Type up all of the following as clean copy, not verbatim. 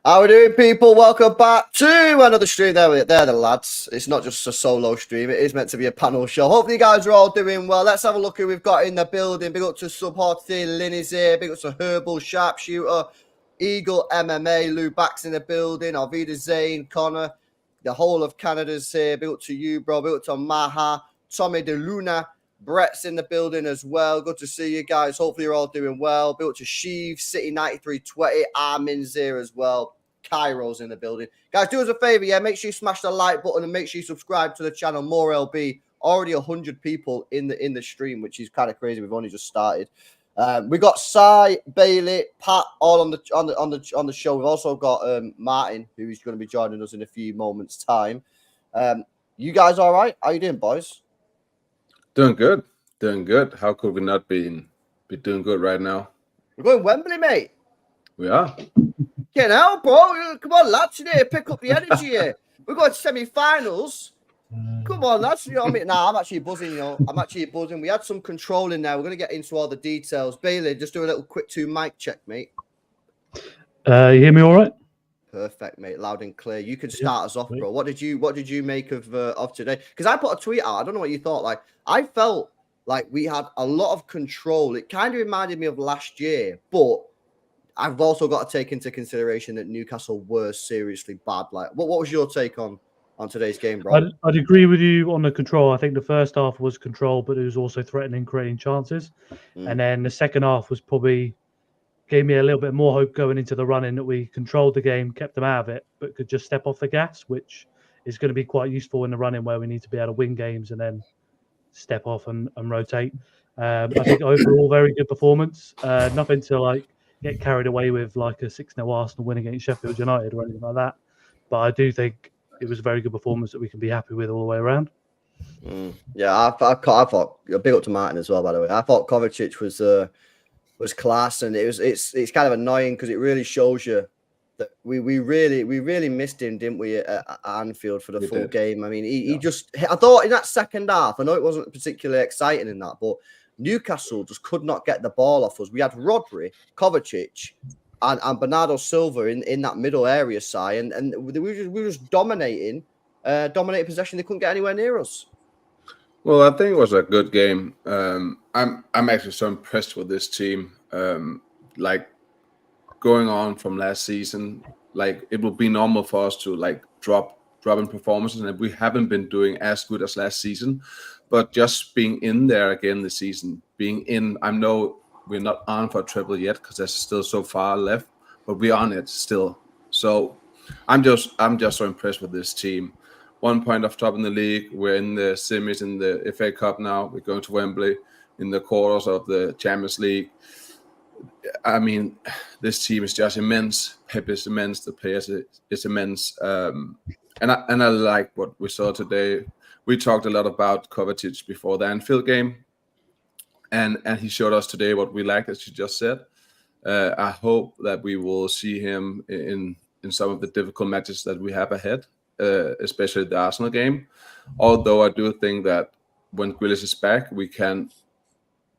How we doing, people? Welcome back to another stream. There, the lads. It's not just a solo stream. It is meant to be a panel show. Hopefully, you guys are all doing well. Let's have a look who we've got in the building. Big up to Subhotty, Linny's here. Big up to Herbal Sharpshooter, Eagle MMA, Lou Back's in the building. Alvida Zane, Connor, the whole of Canada's here. Big up to you, bro. Big up to Maha, Tommy De Luna. Brett's in the building as well. Good to see you guys. Hopefully, you're all doing well. Built to Sheev, City 9320. Armin's here as well. Cairo's in the building. Guys, do us a favor, yeah? Make sure you smash the like button and make sure you subscribe to the channel. More LB. Already 100 people in the stream, which is kind of crazy. We've only just started. We got Sai, Bailey, Pat, all on the show. We've also got Martin, who is going to be joining us in a few moments' time. You guys all right? How you doing, boys? Doing good. Doing good. How could we not be doing good right now? We're going Wembley, mate. We are. Get out, bro. Come on, lads. Pick up the energy here. We're going to semi-finals. Come on, lads. You know what I mean? Nah, I'm actually buzzing, I'm actually buzzing. We had some control in there. We're going to get into all the details. Bailey, just do a little quick 2 mic check, mate. You hear me all right? Perfect, mate. Loud and clear. You can start us off, bro. What did you make of today? Because I put a tweet out. I don't know what you thought. Like, I felt like we had a lot of control. It kind of reminded me of last year, but I've also got to take into consideration that Newcastle were seriously bad. Like, what was your take on today's game, bro? I'd agree with you on the control. I think the first half was control, but it was also threatening, creating chances. And then the second half was probably gave me a little bit more hope going into the run-in that we controlled the game, kept them out of it, but could just step off the gas, which is going to be quite useful in the run-in where we need to be able to win games and then step off and rotate. I think overall, very good performance. Nothing to get carried away with like a 6-0 Arsenal win against Sheffield United or anything like that. But I do think it was a very good performance that we can be happy with all the way around. Yeah, I thought big up to Martin as well, by the way. I thought Kovacic was class, and it's kind of annoying because it really shows you that we really missed him, didn't we, at Anfield for the full game. I mean, he I thought in that second half, I know it wasn't particularly exciting in that, but Newcastle just could not get the ball off us. We had Rodri, Kovacic, and Bernardo Silva in that middle area side, and we were just dominating possession. They couldn't get anywhere near us. Well, I think it was a good game. I'm actually so impressed with this team. Like going on from last season, like it would be normal for us to like drop in performances, and we haven't been doing as good as last season. But just being in there again this season, I know we're not on for a treble yet because there's still so far left, but we're on it still. So I'm just so impressed with this team. 1 point off top in the league. We're in the semis in the FA Cup now. We're going to Wembley in the quarters of the Champions League. I mean, this team is just immense. Pep is immense. The players is immense. And I like what we saw today. We talked a lot about Kovacic before the Anfield game, and he showed us today what we like, as you just said. I hope that we will see him in some of the difficult matches that we have ahead, especially the Arsenal game. Although I do think that when Grealish is back, we can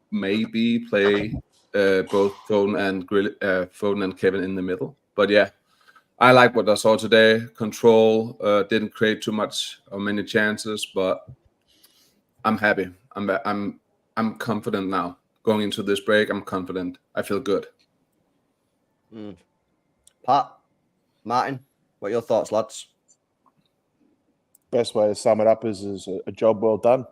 maybe play both Foden and Kevin in the middle. But yeah, I like what I saw today. Control, didn't create too much or many chances, but I'm happy. I'm confident now. Going into this break, I'm confident. I feel good. Pat, Martin, what are your thoughts, lads? Best way to sum it up is a job well done.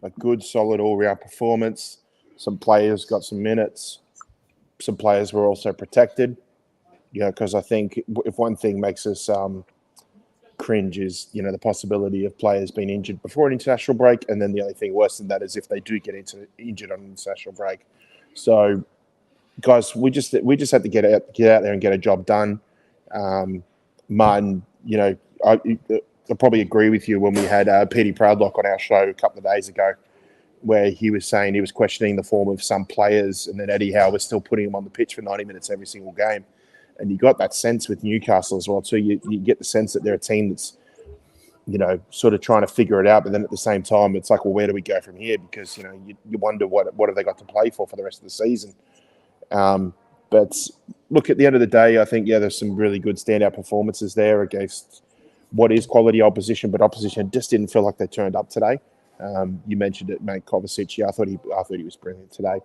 A good, solid all-round performance. Some players got some minutes. Some players were also protected. Because I think if one thing makes us cringe is, the possibility of players being injured before an international break, and then the only thing worse than that is if they do get injured on an international break. So, guys, we just had to get out there and get a job done. Martin, I probably agree with you when we had Petey Proudlock on our show a couple of days ago, where he was saying he was questioning the form of some players, and then Eddie Howe was still putting them on the pitch for 90 minutes every single game. And you got that sense with Newcastle as well, too. You get the sense that they're a team that's, sort of trying to figure it out. But then at the same time, it's like, well, where do we go from here? Because, you wonder what have they got to play for the rest of the season. But look, at the end of the day, I think, there's some really good standout performances there against what is quality opposition, but opposition just didn't feel like they turned up today. You mentioned it, mate, Kovacic. I thought he was brilliant today.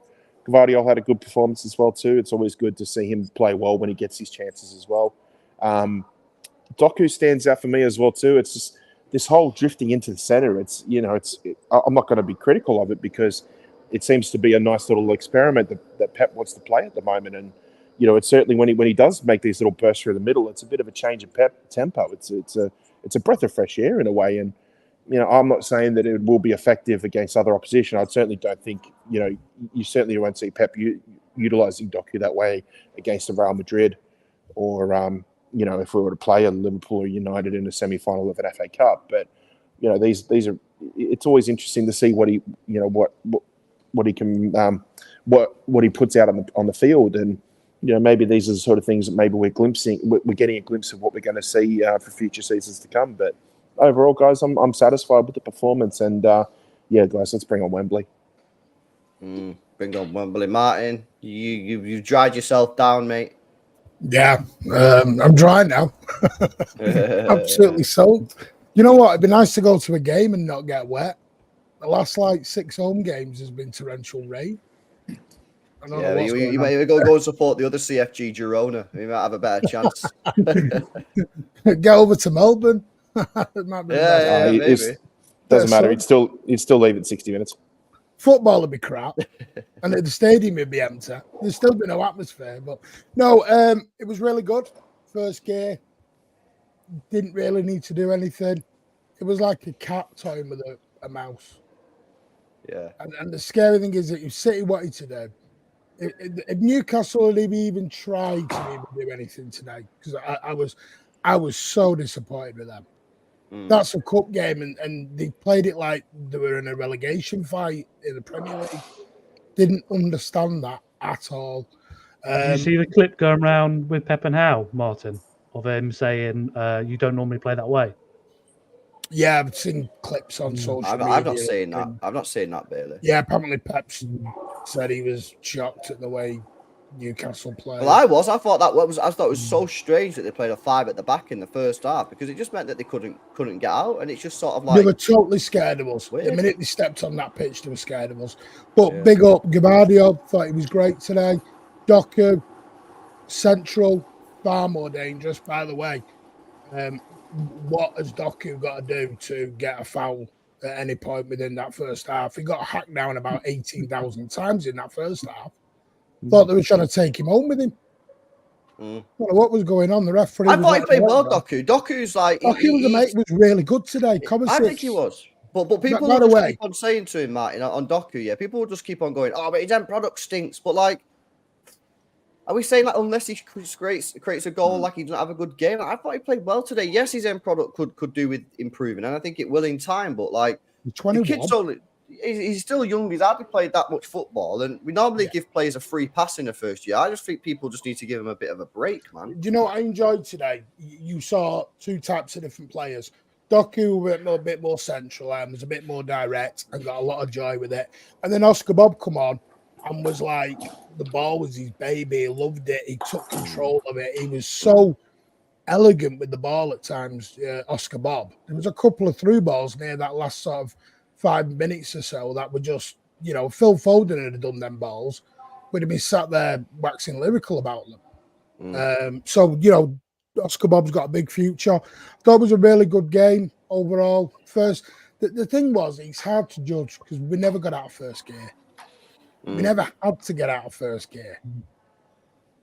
Gvardiol had a good performance as well too. It's always good to see him play well when he gets his chances as well. Doku stands out for me as well too. It's just this whole drifting into the center. I'm not going to be critical of it because it seems to be a nice little experiment that Pep wants to play at the moment. And it's certainly when he does make these little bursts through the middle, it's a bit of a change of tempo. It's a breath of fresh air in a way. And I'm not saying that it will be effective against other opposition. I certainly don't think you certainly won't see Pep utilizing Doku that way against a Real Madrid, or if we were to play a Liverpool or United in a semi-final of an FA Cup. But these are. It's always interesting to see what he what he can what he puts out on the field, and maybe these are the sort of things that maybe we're getting a glimpse of what we're going to see for future seasons to come. But overall, guys, I'm satisfied with the performance, and guys, let's bring on Wembley. Bring on Wembley, Martin. You've dried yourself down, mate. Yeah, I'm dry now. Absolutely soaked. You know what? It'd be nice to go to a game and not get wet. The last 6 home games has been torrential rain. You might go and support the other CFG Girona. You might have a better chance. Get over to Melbourne. Maybe. Doesn't matter. He'd still leave in 60 minutes. Football would be crap, and the stadium would be empty. There's still be no atmosphere, but no, it was really good. First gear, didn't really need to do anything. It was like a cat toying with a mouse. Yeah. And the scary thing is that if City wanted to do, if Newcastle had even tried to even do anything today, because I was so disappointed with them. That's a cup game, and they played it like they were in a relegation fight in the Premier League. Didn't understand that at all. Did you see the clip going around with Pep and Howe, Martin, of him saying you don't normally play that way? Yeah, I've seen clips on social media. I've not seen that. I've not seen that, Bailey. Yeah, apparently Pep said he was shocked at the way Newcastle played. Well, I thought it was so strange that they played a 5 at the back in the first half, because it just meant that they couldn't get out, and it's just sort of like they were totally scared of us. Weird. The minute they stepped on that pitch, they were scared of us. But big up Gvardiol, thought he was great today. Doku, central, far more dangerous. By the way, what has Doku got to do to get a foul at any point within that first half? He got hacked down about 18,000 times in that first half. Thought they were trying to take him home with him. I don't know what was going on. The referee. I thought he played well, Doku. Doku was really good today. I think he was. But people will just keep on saying to him, Martin, on Doku, people will just keep on going, but his end product stinks. But are we saying unless he creates a goal, he doesn't have a good game? I thought he played well today. Yes, his end product could do with improving, and I think it will in time. But the kid's he's still young. He's hardly played that much football, and we normally give players a free pass in the first year. I just think people just need to give him a bit of a break, man. Do you know what I enjoyed today? You saw 2 types of different players. Doku was a bit more central and was a bit more direct and got a lot of joy with it. And then Oscar Bob come on and was like, the ball was his baby. He loved it. He took control of it. He was so elegant with the ball at times, Oscar Bob. There was a couple of through balls near that last sort of 5 minutes or so that were just, Phil Foden had done them balls, would have been sat there waxing lyrical about them. Oscar Bob's got a big future. Thought it was a really good game overall. First, the thing was, it's hard to judge because we never got out of first gear. We never had to get out of first gear.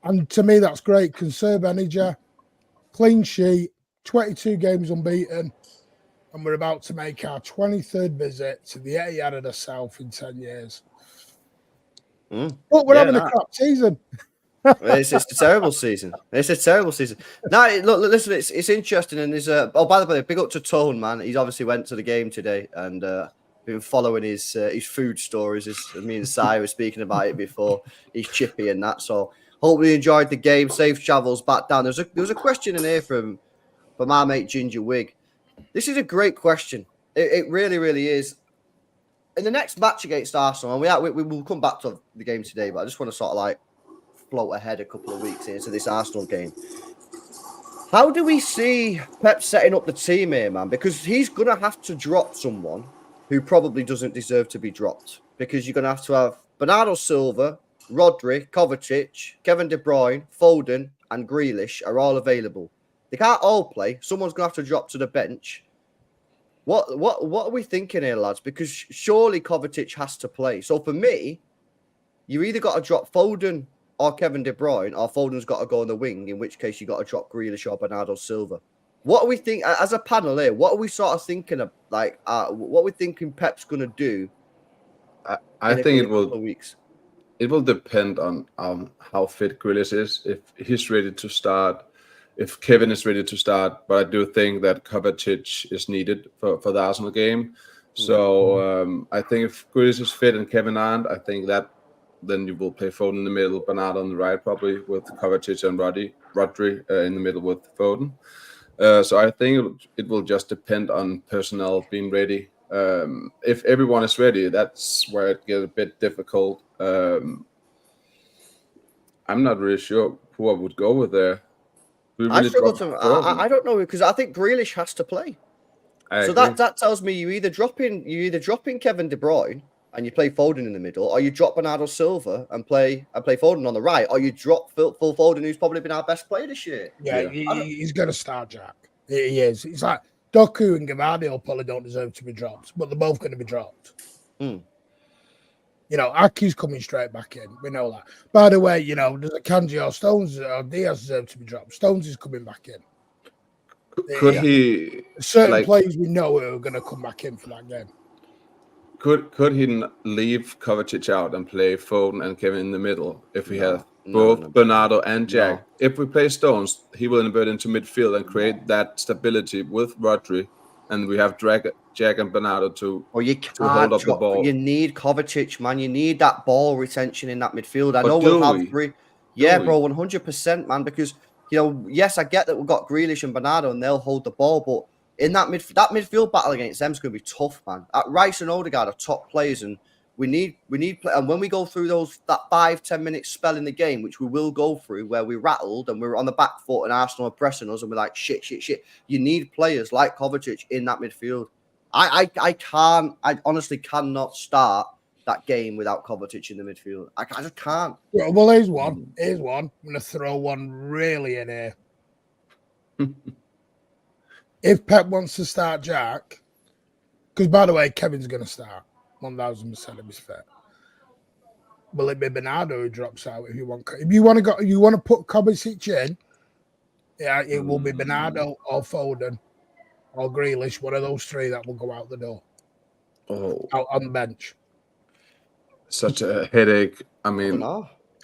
And to me, that's great. Conserve energy, clean sheet, 22 games unbeaten. And we're about to make our 23rd visit to the Etihad of the South in 10 years. But we're having a crap season. It's a terrible season. It's a terrible season. Now, look, listen, it's interesting. And there's by the way, big up to Tone, man. He's obviously went to the game today and been following his food stories. Me and Si were speaking about it before. He's chippy and that. So hopefully you enjoyed the game. Safe travels back down. There was a question in here from our mate Ginger Wig. This is a great question. It really, really is. In the next match against Arsenal, and we will come back to the game today, but I just want to sort of float ahead a couple of weeks into this Arsenal game. How do we see Pep setting up the team here, man? Because he's going to have to drop someone who probably doesn't deserve to be dropped. Because you're going to have Bernardo Silva, Rodri, Kovacic, Kevin De Bruyne, Foden, and Grealish are all available. They can't all play. Someone's going to have to drop to the bench. What are we thinking here, lads? Because surely Kovacic has to play. So for me, you either got to drop Foden or Kevin De Bruyne, or Foden's got to go on the wing, in which case you got to drop Grealish or Bernardo Silva. What are we think as a panel here? What are we sort of thinking of? Like, what are we thinking Pep's going to do? I think it will. Weeks. It will depend on how fit Grealish is. If he's ready to start, if Kevin is ready to start, but I do think that Kovacic is needed for the Arsenal game. So I think if Grealish is fit and Kevin aren't, I think that then you will play Foden in the middle, Bernardo on the right, probably with Kovacic and Rodri in the middle with Foden. So I think it will just depend on personnel being ready. If everyone is ready, that's where it gets a bit difficult. I'm not really sure who I would go with there. I don't know, because I think Grealish has to play. So that tells me you either dropping Kevin De Bruyne and you play Foden in the middle, or you drop Bernardo Silva and play Foden on the right, or you drop Phil Foden, who's probably been our best player this year. Yeah. He's going to start, Jack. He is. It's like Doku and Gavardio probably don't deserve to be dropped, but they're both going to be dropped. You know, Aki's coming straight back in. We know that. By the way, you know, does Kanji or Stones or Diaz deserve to be dropped? Stones is coming back in. Could he? Certain players we know are going to come back in for that game. Could he leave Kovacic out and play Foden and Kevin in the middle if we have both Bernardo and Jack? No. If we play Stones, he will invert into midfield and create that stability with Rodri, and we have Jack and Bernardo to hold up the ball. You need Kovacic, man. You need that ball retention in that midfield. I know we'll have three. Yeah, bro, 100%, man. Because, you know, yes, I get that we've got Grealish and Bernardo and they'll hold the ball, but in that midfield battle against them is going to be tough, man. Rice and Odegaard are top players, and we need and when we go through that 5-10 minute spell in the game, which we will go through, where we rattled and we were on the back foot and Arsenal are pressing us and we're like shit. You need players like Kovacic in that midfield. I honestly cannot start that game without Kovacic in the midfield. I just can't. Well, here's one. I'm going to throw one really in here. If Pep wants to start Jack, because by the way, Kevin's going to start 1,000% of his fit. Will it be Bernardo who drops out if you want? If you want to put Kovacic in, yeah, it will be Bernardo or Foden or Grealish, one of those three that will go out the door. Out on the bench. Such a headache. I mean,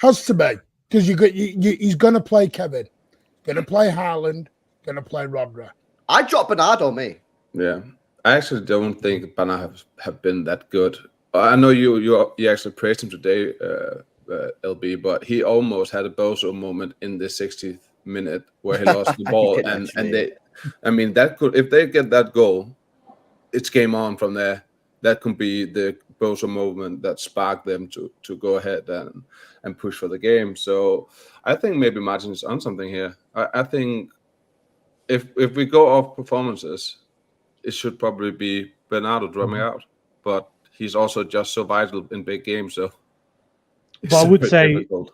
has to be, because he's going to play Kevin, going to play Haaland, going to play Rodri. I dropped Bernardo, me. Yeah, I actually don't think Bernardo have been that good. I know you actually praised him today, LB, but he almost had a Bozo moment in the 60th minute where he lost the ball, and they, I mean, that could, if they get that goal, it's game on from there. That could be the Bozo moment that sparked them to go ahead and push for the game. So I think maybe Martin is on something here. I think if we go off performances, it should probably be Bernardo drumming out, but he's also just so vital in big games. So, but I would say, difficult.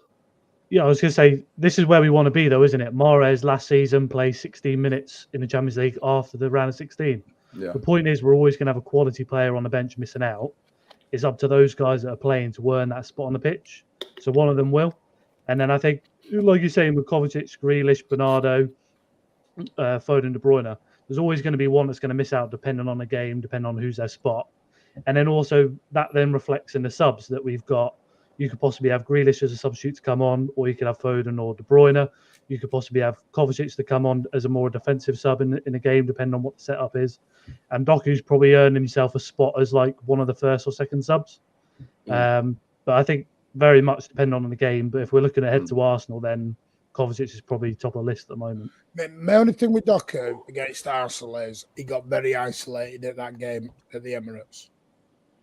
Yeah, I was going to say, this is where we want to be, though, isn't it? Mahrez last season played 16 minutes in the Champions League after the round of 16. Yeah. The point is, we're always going to have a quality player on the bench missing out. It's up to those guys that are playing to earn that spot on the pitch. So one of them will. And then I think, like you're saying, with Kovacic, Grealish, Bernardo, Foden, De Bruyne, there's always going to be one that's going to miss out depending on the game, depending on who's their spot. And then also that then reflects in the subs that we've got. You could possibly have Grealish as a substitute to come on, or you could have Foden or De Bruyne. You could possibly have Kovacic to come on as a more defensive sub in the game, depending on what the setup is. And Doku's probably earned himself a spot as like one of the first or second subs. But I think very much depending on the game. But if we're looking ahead to Arsenal, then Kovacic is probably top of the list at the moment. My only thing with Doku against Arsenal is he got very isolated at that game at the Emirates.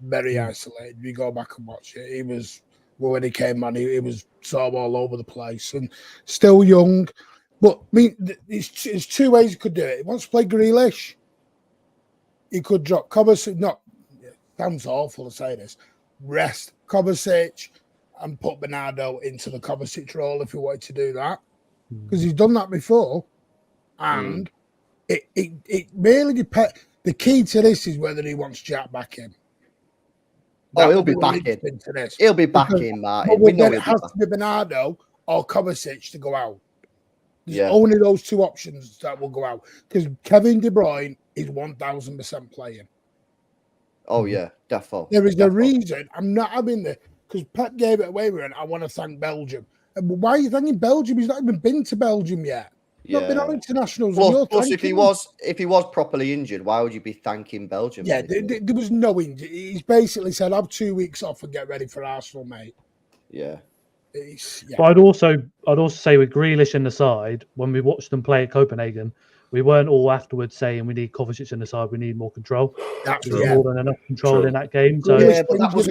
Very isolated. You go back and watch it. He was Well, when he came on, he was sort of all over the place and still young. But I mean, there's two ways he could do it. He wants to play Grealish. He could drop Kovacic. No, it sounds awful to say this. Rest Kovacic and put Bernardo into the Kovacic role if he wanted to do that, because he's done that before. And it really depends. The key to this is whether he wants Jack back in. He'll be back in. He'll be back in, Martin. We know it has to be Bernardo or Kovacic to go out. There's only those two options that will go out, because Kevin De Bruyne is 1,000% playing. Oh yeah, definitely. There is a reason I'm not having the, because Pep gave it away with, and I want to thank Belgium. But why are you thanking Belgium? He's not even been to Belgium yet. Not been on internationals. Plus, if he was properly injured, why would you be thanking Belgium? Yeah, there was no injury. He's basically said, "Have 2 weeks off and get ready for Arsenal, mate." Yeah. But I'd also say with Grealish in the side, when we watched them play at Copenhagen, we weren't all afterwards saying we need Kovacic in the side, we need more control. That's more than enough control in that game. So but that was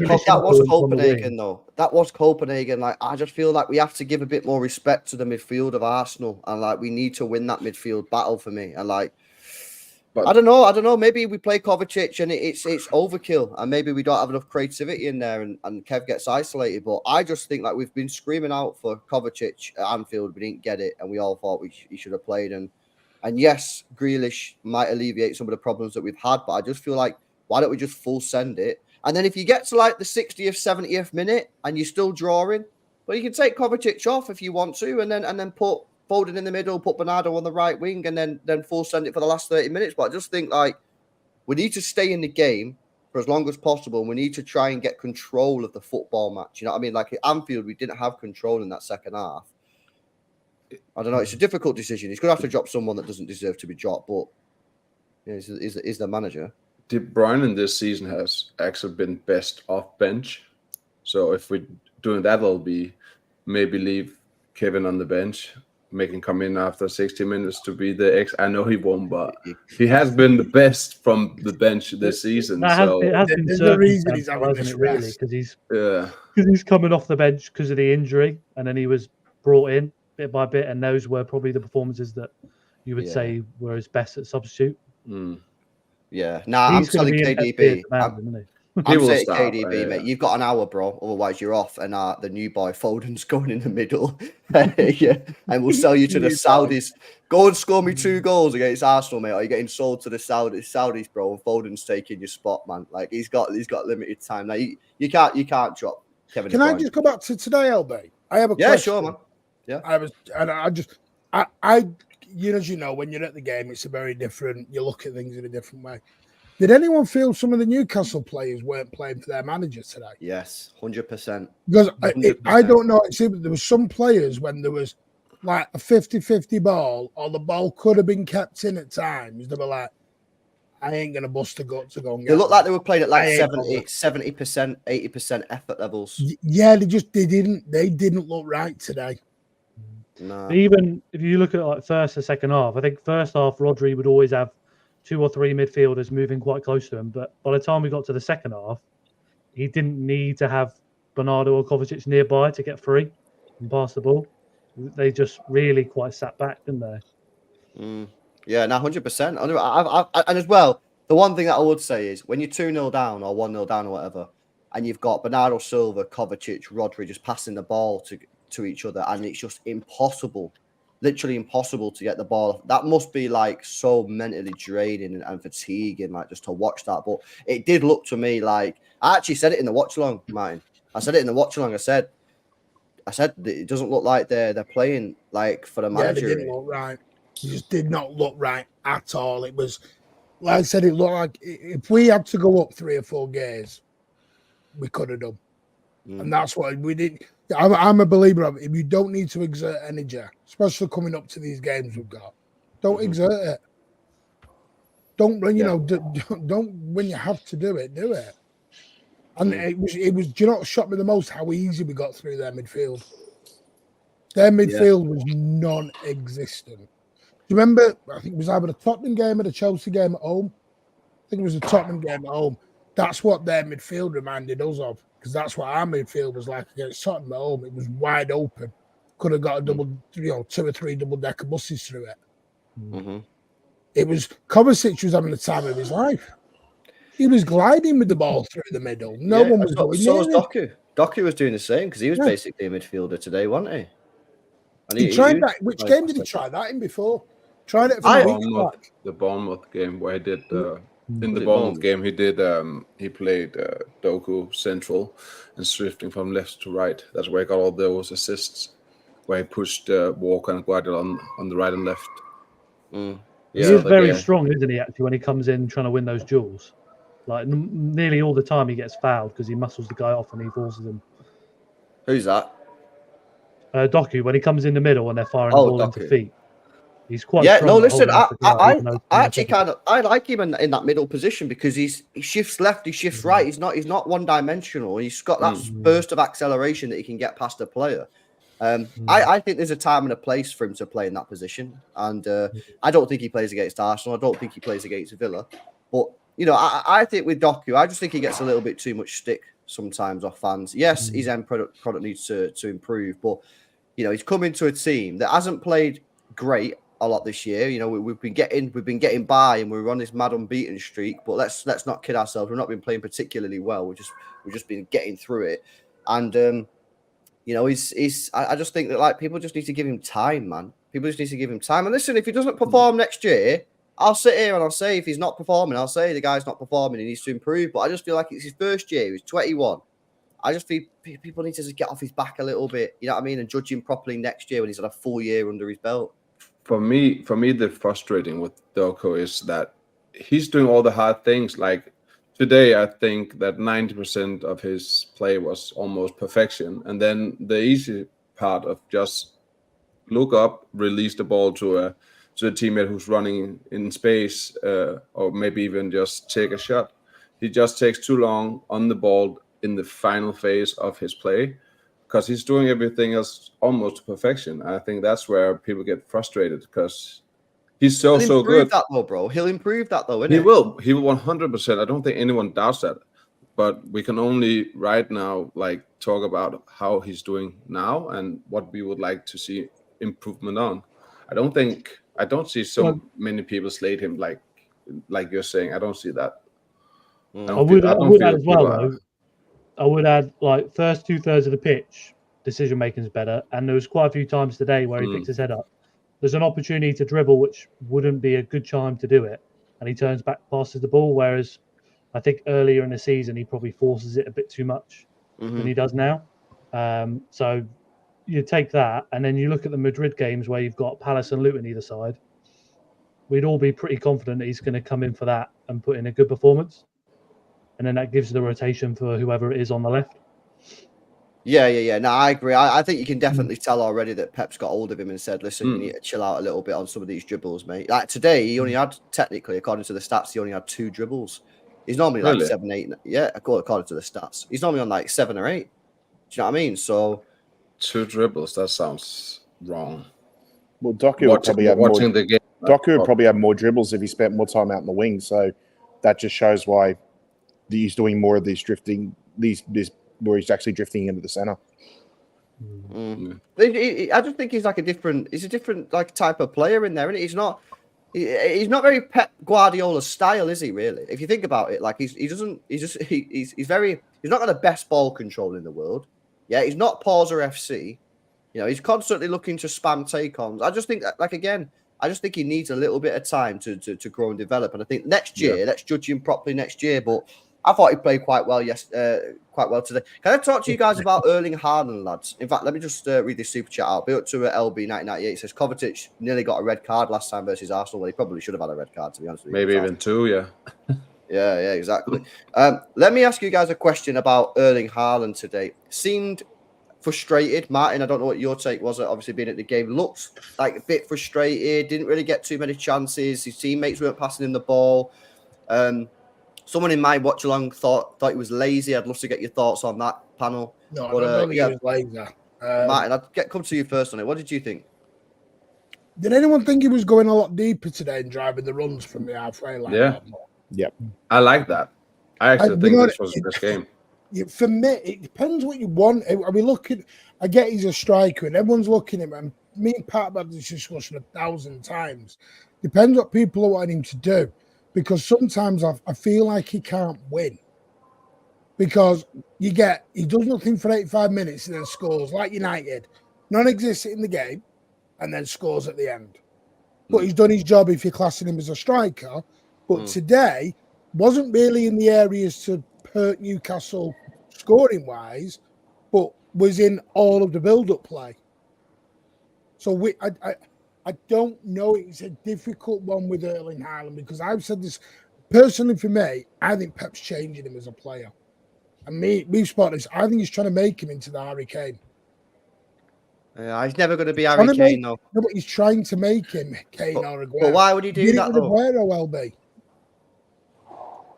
Copenhagen though. That was Copenhagen. Like, I just feel like we have to give a bit more respect to the midfield of Arsenal, and like we need to win that midfield battle for me. And like, but I don't know. Maybe we play Kovacic and it's overkill, and maybe we don't have enough creativity in there, and Kev gets isolated. But I just think like we've been screaming out for Kovacic at Anfield, we didn't get it, and we all thought he should have played. And yes, Grealish might alleviate some of the problems that we've had, but I just feel like, why don't we just full send it? And then if you get to like the 60th, 70th minute and you're still drawing, well, you can take Kovacic off if you want to, and then put Foden in the middle, put Bernardo on the right wing, and then full send it for the last 30 minutes. But I just think like we need to stay in the game for as long as possible, and we need to try and get control of the football match. You know what I mean? Like at Anfield, we didn't have control in that second half. I don't know. It's a difficult decision. He's going to have to drop someone that doesn't deserve to be dropped, but he's the manager. De Bruyne in this season has actually been best off bench. So if we're doing that, it'll be maybe leave Kevin on the bench, make him come in after 60 minutes to be the X. I know he won't, but he has been the best from the bench this season. It has been the reason he's having this really, because he's coming off the bench because of the injury, and then he was brought in bit by bit, and those were probably the performances that you would say were his best at substitute. Yeah, I'm telling KDB. I'm saying KDB, mate. You've got an hour, bro. Otherwise, you're off, and the new boy Foden's going in the middle. And we'll sell you to the Saudis. Go and score me 2 goals against Arsenal, mate. Or you're getting sold to the Saudis, bro. And Foden's taking your spot, man. Like he's got limited time. Like you can't drop Kevin. Can I just go back to today, LB? I have a question. Yeah, sure, man. Yeah, as you know, when you're at the game, it's a very different. You look at things in a different way. Did anyone feel some of the Newcastle players weren't playing for their manager today? Yes, 100%. Because I don't know. See, there was some players when there was like a 50-50 ball, or the ball could have been kept in at times. They were like, I ain't gonna bust a gut to go and get. They looked like they were playing at like 70%, 80% effort levels. Yeah, they didn't look right today. No. Even if you look at like first or second half, I think first half Rodri would always have 2 or 3 midfielders moving quite close to him. But by the time we got to the second half, he didn't need to have Bernardo or Kovacic nearby to get free and pass the ball. They just really quite sat back, didn't they? Yeah, no, 100%. And as well, the one thing that I would say is when you're 2-0 down or 1-0 down or whatever, and you've got Bernardo Silva, Kovacic, Rodri just passing the ball to each other, and it's just impossible, literally impossible to get the ball. That must be like so mentally draining and fatiguing, like just to watch that. But it did look to me like, I actually said it in the watch along, Martin. I said it in the watch along. I said it doesn't look like they're playing like for the manager. Yeah, they didn't look right. It just did not look right at all. It was, like I said, it looked like if we had to go up 3 or 4 gears, we could have done. And that's what we did. I'm a believer of it. If you don't need to exert energy, especially coming up to these games we've got, don't exert it. Don't don't when you have to do it, do it. And it was. Do you know what shocked me the most? How easy we got through their midfield. Their midfield was non-existent. Do you remember? I think it was either the Tottenham game or the Chelsea game at home. I think it was the Tottenham game at home. That's what their midfield reminded us of. because that's what our midfield was like against Tottenham at home. It was wide open. Could have got a double, 2 or 3 double-decker buses through it. Mm-hmm. It was Kovacic was having the time of his life. He was gliding with the ball through the middle. No one was going so near was him. Doku. Doku was doing the same because he was basically a midfielder today, wasn't he? And He tried that. Which game did he try that in before? Tried it for a week back. The Bournemouth game where he did in the Bournemouth game he played Doku central and shifting from left to right. That's where he got all those assists, where he pushed Walker and Guardiola on the right and left. Mm. Yeah, he is very strong, isn't he? Actually, when he comes in trying to win those duels, like nearly all the time he gets fouled because he muscles the guy off and he forces him. Who's that? Doku, when he comes in the middle and they're firing the ball into feet, he's quite strong. No, listen, I actually I like him in that middle position because he shifts left, he shifts right. He's not one dimensional. He's got that burst of acceleration that he can get past a player. I think there's a time and a place for him to play in that position, and I don't think he plays against Arsenal. I don't think he plays against Villa, but I think with Doku, I just think he gets a little bit too much stick sometimes off fans. Yes, his end product needs to improve, but he's come into a team that hasn't played great a lot this year. We've been getting by, and we're on this mad unbeaten streak. But let's not kid ourselves. We've not been playing particularly well. We've just been getting through it, and I just think that people just need to give him time, man. People just need to give him time. And listen, if he doesn't perform next year, I'll sit here and I'll say if he's not performing, I'll say the guy's not performing. He needs to improve. But I just feel like it's his first year. He's 21. I just feel people need to just get off his back a little bit, you know what I mean, and judge him properly next year when he's had a full year under his belt. For me, the frustrating with Doku is that he's doing all the hard things. Like today, I think that 90% of his play was almost perfection, and then the easy part of just look up, release the ball to a teammate who's running in space, or maybe even just take a shot. He just takes too long on the ball in the final phase of his play because he's doing everything else almost to perfection. I think that's where people get frustrated because he's so good. He'll improve that though, bro. He'll improve that though, He will 100%. I don't think anyone doubts that. But we can only right now talk about how he's doing now and what we would like to see improvement on. I don't see so many people slate him like you're saying. I don't see that. I would add as well, though. I would add, first 2/3 of the pitch, decision making is better. And there was quite a few times today where he picked his head up. There's an opportunity to dribble, which wouldn't be a good time to do it. And he turns back, passes the ball. Whereas I think earlier in the season, he probably forces it a bit too much than he does now. So you take that, and then you look at the Madrid games where you've got Palace and Luton either side. We'd all be pretty confident that he's going to come in for that and put in a good performance. And then that gives the rotation for whoever it is on the left. Yeah. No, I agree. I think you can definitely tell already that Pep's got hold of him and said, listen, you need to chill out a little bit on some of these dribbles, mate. Like today, he only had, technically, according to the stats, he only had 2 dribbles. He's normally 7, 8. Yeah, according to the stats. He's normally on 7 or 8. Do you know what I mean? So 2 dribbles, that sounds wrong. Well, Doku would probably have more dribbles if he spent more time out in the wing. So that just shows why he's doing more of these drifting, where he's actually drifting into the center. I just think he's he's a different type of player in there, and he's not very Pep Guardiola style, is he? Really, if you think about it, he's not got the best ball control in the world. Yeah, he's not Pauser FC. He's constantly looking to spam take-ons. I just think I just think he needs a little bit of time to grow and develop. And I think next year, let's judge him properly next year. But I thought he played quite well today. Can I talk to you guys about Erling Haaland, lads? In fact, let me just read this super chat out. Built to LB1998. It says Kovacic nearly got a red card last time versus Arsenal. Well, he probably should have had a red card, to be honest with you. Maybe even 2, yeah. Yeah, exactly. Let me ask you guys a question about Erling Haaland today. Seemed frustrated. Martin, I don't know what your take was, obviously being at the game. Looked like a bit frustrated, didn't really get too many chances. His teammates weren't passing him the ball. Someone in my watch along thought he was lazy. I'd love to get your thoughts on that, panel. No, I don't think he was lazy. Martin, I'd come to you first on it. What did you think? Did anyone think he was going a lot deeper today and driving the runs from the halfway line? Yeah. Yep. I like that. I actually think this was the best game. For me, it depends what you want. Are we looking? I get he's a striker, and everyone's looking at him. And me and Pat about this discussion 1,000 times. Depends what people are wanting him to do, because sometimes I feel like he can't win. Because he does nothing for 85 minutes and then scores like United, non-existent in the game, and then scores at the end. But he's done his job if you're classing him as a striker. But today wasn't really in the areas to hurt Newcastle scoring wise, but was in all of the build-up play. So I don't know. It's a difficult one with Erling Haaland, because I've said this personally. For me, I think Pep's changing him as a player. And we've spotted this. I think he's trying to make him into the Harry Kane. Yeah, he's never going to be Harry Kane, though. No, but he's trying to make him Kane or Aguero. But why would he do that, though? Aguero will be.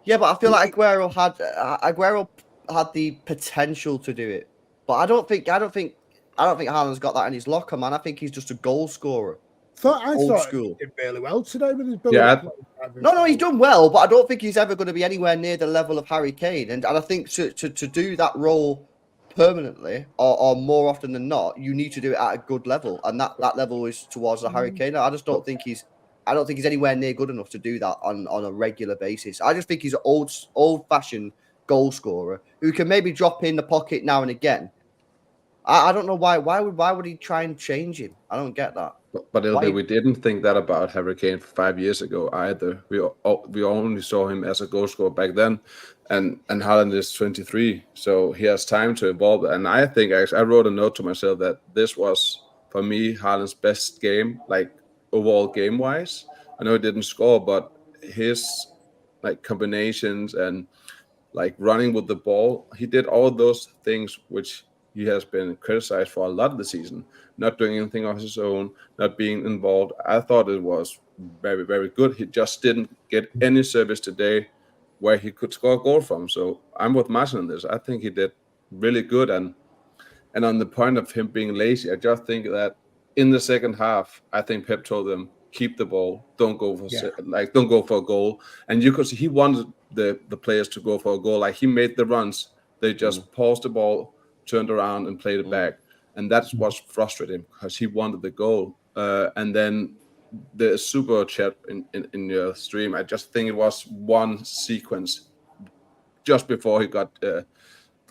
Yeah, but I feel like Aguero had the potential to do it, but I don't think Haaland's got that in his locker, man. I think he's just a goal scorer. I thought he did really well today with his build. Yeah. No, he's done well, but I don't think he's ever going to be anywhere near the level of Harry Kane. And I think to do that role permanently or more often than not, you need to do it at a good level, and that level is towards the Harry Kane. I don't think he's anywhere near good enough to do that on a regular basis. I just think he's an old-fashioned goal scorer who can maybe drop in the pocket now and again. I don't know why. Why would he try and change him? I don't get that. But we didn't think that about Harry Kane 5 years ago either. We only saw him as a goal scorer back then, and Haaland is 23, so he has time to evolve. And I think I wrote a note to myself that this was, for me, Haaland's best game, like overall game wise. I know he didn't score, but his like combinations and like running with the ball, he did all those things which he has been criticized for a lot of the season, not doing anything of his own, not being involved. I thought it was very, very good. He just didn't get any service today where he could score a goal from. So I'm with Martin on this. I think he did really good. And on the point of him being lazy, I just think that in the second half, I think Pep told them, keep the ball, don't go for a goal. And you could see he wanted the players to go for a goal. Like he made the runs, they just paused the ball, turned around and played it back. And that's what's frustrating, because he wanted the goal. And then the super chat in your stream, I just think it was one sequence just before he got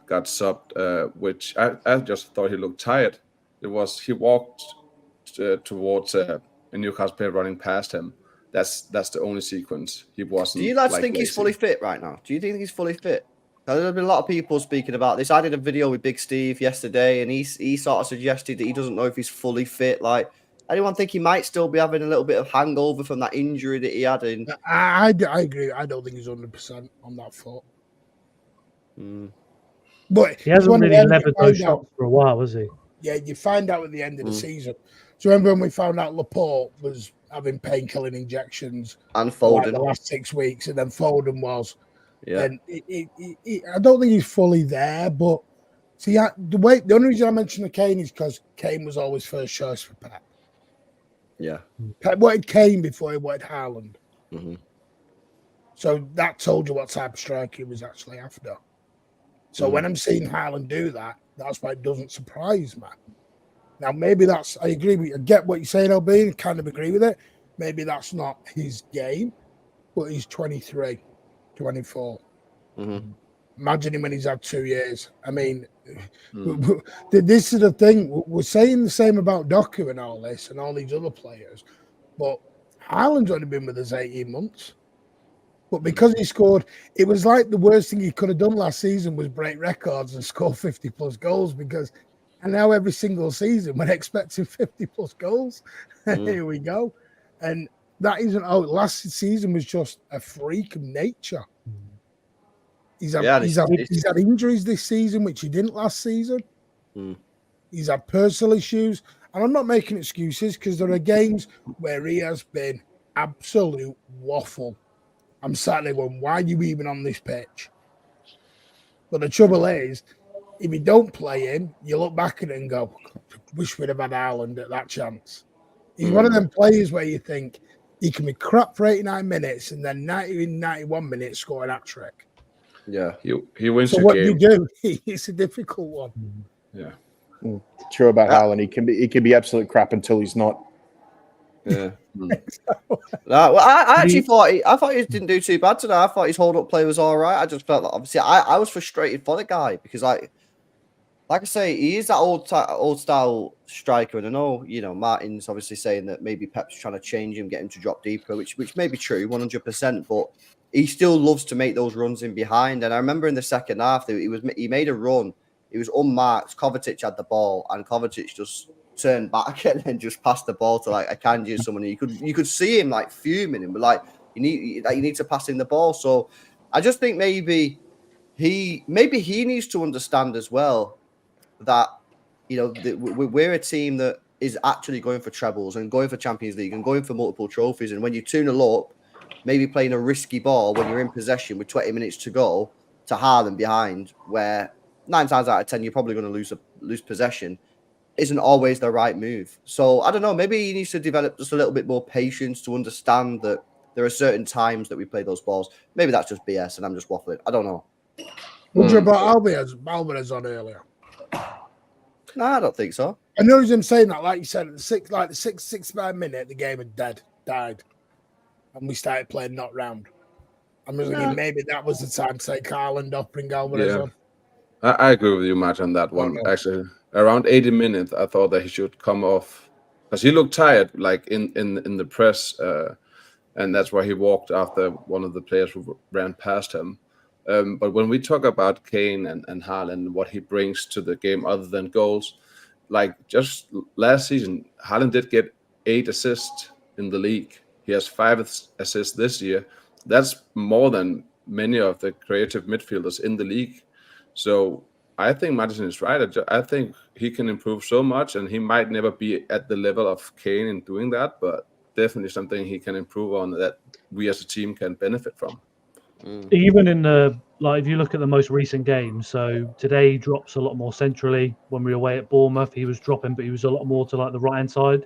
subbed, which I just thought he looked tired. It was he walked towards a Newcastle player running past him. That's the only sequence. He wasn't. Do you lads like think lazy. he's fully fit right now? Do you think he's fully fit? Now, there's been a lot of people speaking about this. I did a video with Big Steve yesterday, and he sort of suggested that he doesn't know if he's fully fit. Like, anyone think he might still be having a little bit of hangover from that injury that he had? I agree. I don't think he's 100% on that foot. But he hasn't really levered those shots for a while, has he? Yeah, you find out at the end of the season. So remember when we found out Laporte was having painkilling injections and Foden the last 6 weeks, and then Foden was. Yeah. And I don't think he's fully there, but see, the only reason I mentioned the Kane is because Kane was always first choice for Pep. Yeah. Pep wanted Kane before he wanted Haaland. Mm-hmm. So that told you what type of striker he was actually after. So when I'm seeing Haaland do that, that's why it doesn't surprise me. Now, maybe I agree with you. I get what you're saying, LB, and kind of agree with it. Maybe that's not his game, but he's 23. 24. Mm-hmm. Imagine him when he's had 2 years. I mean, this is the thing. We're saying the same about Doku and all this and all these other players, but Haaland's only been with us 18 months. But because he scored, it was like the worst thing he could have done last season was break records and score 50-plus goals, and now every single season we're expecting 50-plus goals. Here we go. And that isn't last season was just a freak of nature. He's had injuries this season, which he didn't last season. He's had personal issues. And I'm not making excuses, because there are games where he has been absolute waffle. I'm sat there going, why are you even on this pitch? But the trouble is, if you don't play him, you look back at it and go, wish we'd have had Haaland at that chance. He's one of them players where you think, he can be crap for 89 minutes and then 90 in 91 minutes score an hat trick. Yeah. He wins So your what do you game. do? It's a difficult one. Yeah. True about Haaland. He can be absolute crap until he's not. Yeah. Mm. Well, I actually He- thought he didn't do too bad today. I thought his hold up play was all right. I just felt like obviously I was frustrated for the guy because like I say, he is that old style striker, and I know Martin's obviously saying that maybe Pep's trying to change him, get him to drop deeper, which may be true, 100%. But he still loves to make those runs in behind. And I remember in the second half, he made a run. It was unmarked. Kovacic had the ball, and Kovacic just turned back and then just passed the ball to like Akanji or someone. You could see him like fuming, and but like you need to pass him the ball. So I just think maybe he needs to understand as well that we're a team that is actually going for trebles and going for Champions League and going for multiple trophies. And when you 2-0 up, maybe playing a risky ball when you're in possession with 20 minutes to go to Haaland behind, where 9 times out of 10 you're probably going to lose possession, isn't always the right move. So I don't know. Maybe he needs to develop just a little bit more patience to understand that there are certain times that we play those balls. Maybe that's just BS and I'm just waffling. I don't know. Wonder about Alvarez on earlier. No, I don't think so. I noticed him saying that, like you said, at the sixth minute, the game had died, and we started playing not round. I'm just thinking maybe that was the time to take Karl off, bring Alvarez on. I agree with you, Matt, on that one. Actually, around 80 minutes, I thought that he should come off because he looked tired, like in the press, and that's why he walked after one of the players who ran past him. But when we talk about Kane and Haaland, what he brings to the game other than goals, like just last season, Haaland did get 8 assists in the league. He has 5 assists this year. That's more than many of the creative midfielders in the league. So I think Madison is right. I think he can improve so much, and he might never be at the level of Kane in doing that, but definitely something he can improve on that we as a team can benefit from. Even in the if you look at the most recent games, so today he drops a lot more centrally. When we were away at Bournemouth, he was dropping, but he was a lot more to like the right hand side.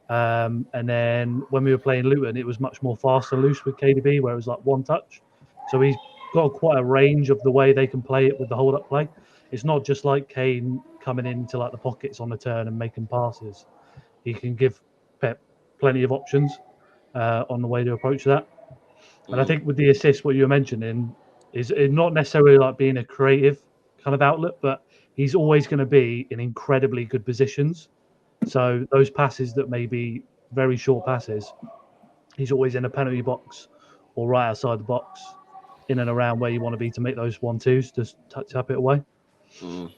And then when we were playing Luton, it was much more fast and loose with KDB, where it was like one touch. So he's got quite a range of the way they can play it with the hold up play. It's not just like Kane coming into like the pockets on the turn and making passes. He can give Pep plenty of options on the way to approach that. And I think with the assist, what you were mentioning is not necessarily like being a creative kind of outlet, but he's always going to be in incredibly good positions. So those passes that may be very short passes, he's always in a penalty box or right outside the box, in and around where you want to be to make those 1-2s, just tap it away. Sorry,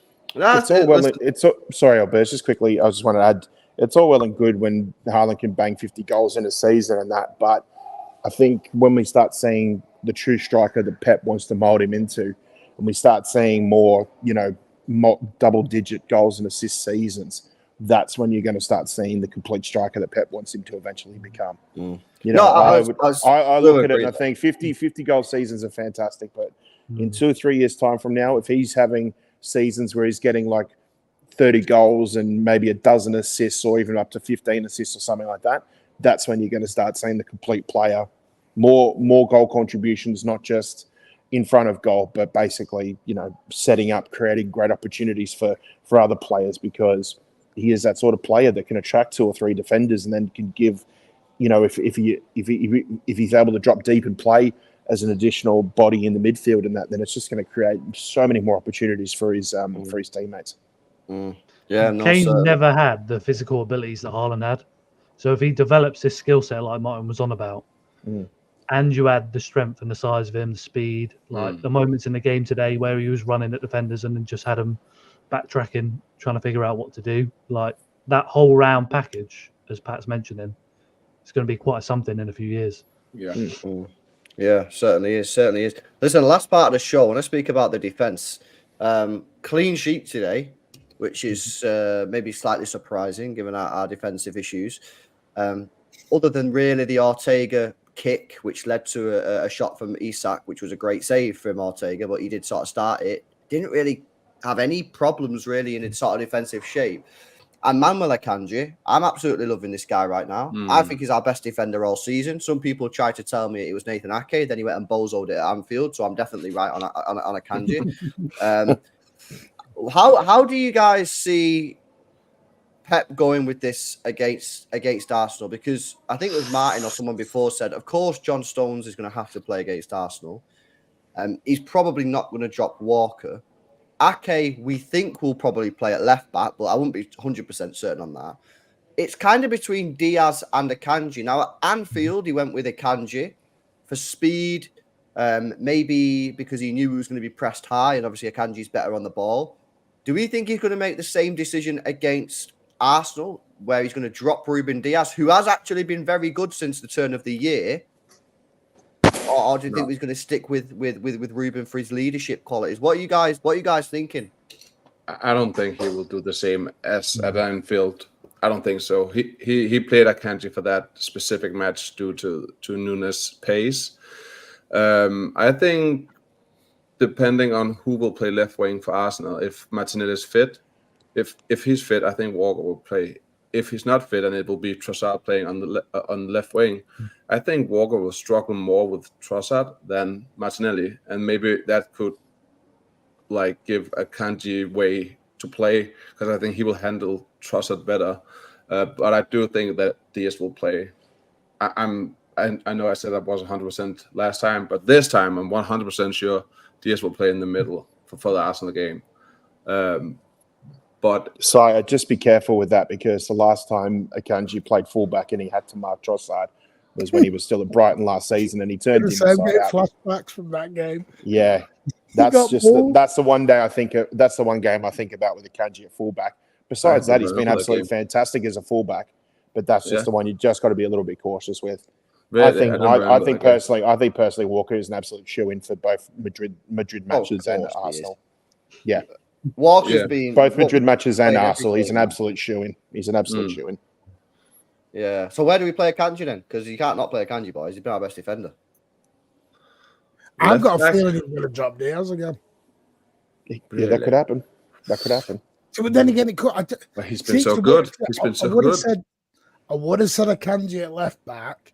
Albert, just quickly, I just want to add, it's all well and good when Haaland can bang 50 goals in a season and that, but I think when we start seeing the true striker that Pep wants to mold him into, and we start seeing more, double-digit goals and assist seasons, that's when you're going to start seeing the complete striker that Pep wants him to eventually become. I look at it and I think 50 goal seasons are fantastic, but in 2 or 3 years' time from now, if he's having seasons where he's getting like 30 goals and maybe a dozen assists or even up to 15 assists or something like that, that's when you're going to start seeing the complete player. More goal contributions, not just in front of goal, but basically, setting up, creating great opportunities for other players, because he is that sort of player that can attract 2 or 3 defenders and then can give, if he's able to drop deep and play as an additional body in the midfield and that, then it's just going to create so many more opportunities for his teammates. Kane never had the physical abilities that Haaland had. So if he develops this skill set like Martin was on about, and you add the strength and the size of him, the speed, like the moments in the game today where he was running at defenders and then just had them backtracking, trying to figure out what to do, like that whole round package, as Pat's mentioning, it's going to be quite something in a few years. Yeah, certainly is. Listen, last part of the show, when I speak about the defence, clean sheet today, which is maybe slightly surprising given our defensive issues. Other than really the Ortega kick, which led to a shot from Isak, which was a great save from Ortega, but he did sort of start it. Didn't really have any problems really in its sort of defensive shape. And Manuel Akanji, I'm absolutely loving this guy right now. I think he's our best defender all season. Some people tried to tell me it was Nathan Ake, then he went and bozoed it at Anfield, so I'm definitely right on Akanji. How do you guys see Pep going with this against Arsenal? Because I think it was Martin or someone before said, of course, John Stones is going to have to play against Arsenal. He's probably not going to drop Walker. Ake, we think, will probably play at left back, but I wouldn't be 100% certain on that. It's kind of between Diaz and Akanji. Now, at Anfield, he went with Akanji for speed, maybe because he knew he was going to be pressed high, and obviously Akanji's better on the ball. Do we think he's going to make the same decision against Arsenal, where he's going to drop Ruben Diaz, who has actually been very good since the turn of the year? Or do you think he's going to stick with Ruben for his leadership qualities? What are you guys thinking? I don't think he will do the same as at Anfield. I don't think so. He played Akanji for that specific match due to Nunes' pace. I think depending on who will play left wing for Arsenal, if Martinelli is fit, if he's fit, I think Walker will play. If he's not fit, and it will be Trossard playing on the left wing, I think Walker will struggle more with Trossard than Martinelli, and maybe that could give Akanji way to play, because I think he will handle Trossard better. But I do think that Diaz will play. I know I said I was 100% last time, but this time I'm 100% sure Diaz will play in the middle for the Arsenal game. But so just be careful with that, because the last time Akanji played fullback and he had to mark Trossard was when he was still at Brighton last season, and he turned him inside out. Flashbacks from that game. Yeah, that's the one day that's the one game I think about with Akanji at fullback. Besides that, he's been absolutely fantastic as a fullback, but that's just the one you just got to be a little bit cautious with. Really? I think personally, Walker is an absolute shoe-in for both Madrid matches and Arsenal. Yeah. Walker's been both Madrid matches and Arsenal. He's an absolute shoe-in. He's an absolute shoe-in. Yeah. So where do we play Akanji then? Because you can't not play Akanji, boys. He's been our best defender. I've got a feeling he's going to drop Diaz again. Yeah, that could happen. So, but then again, it could. He's been so good. He's been so good. I would have said Akanji at left back,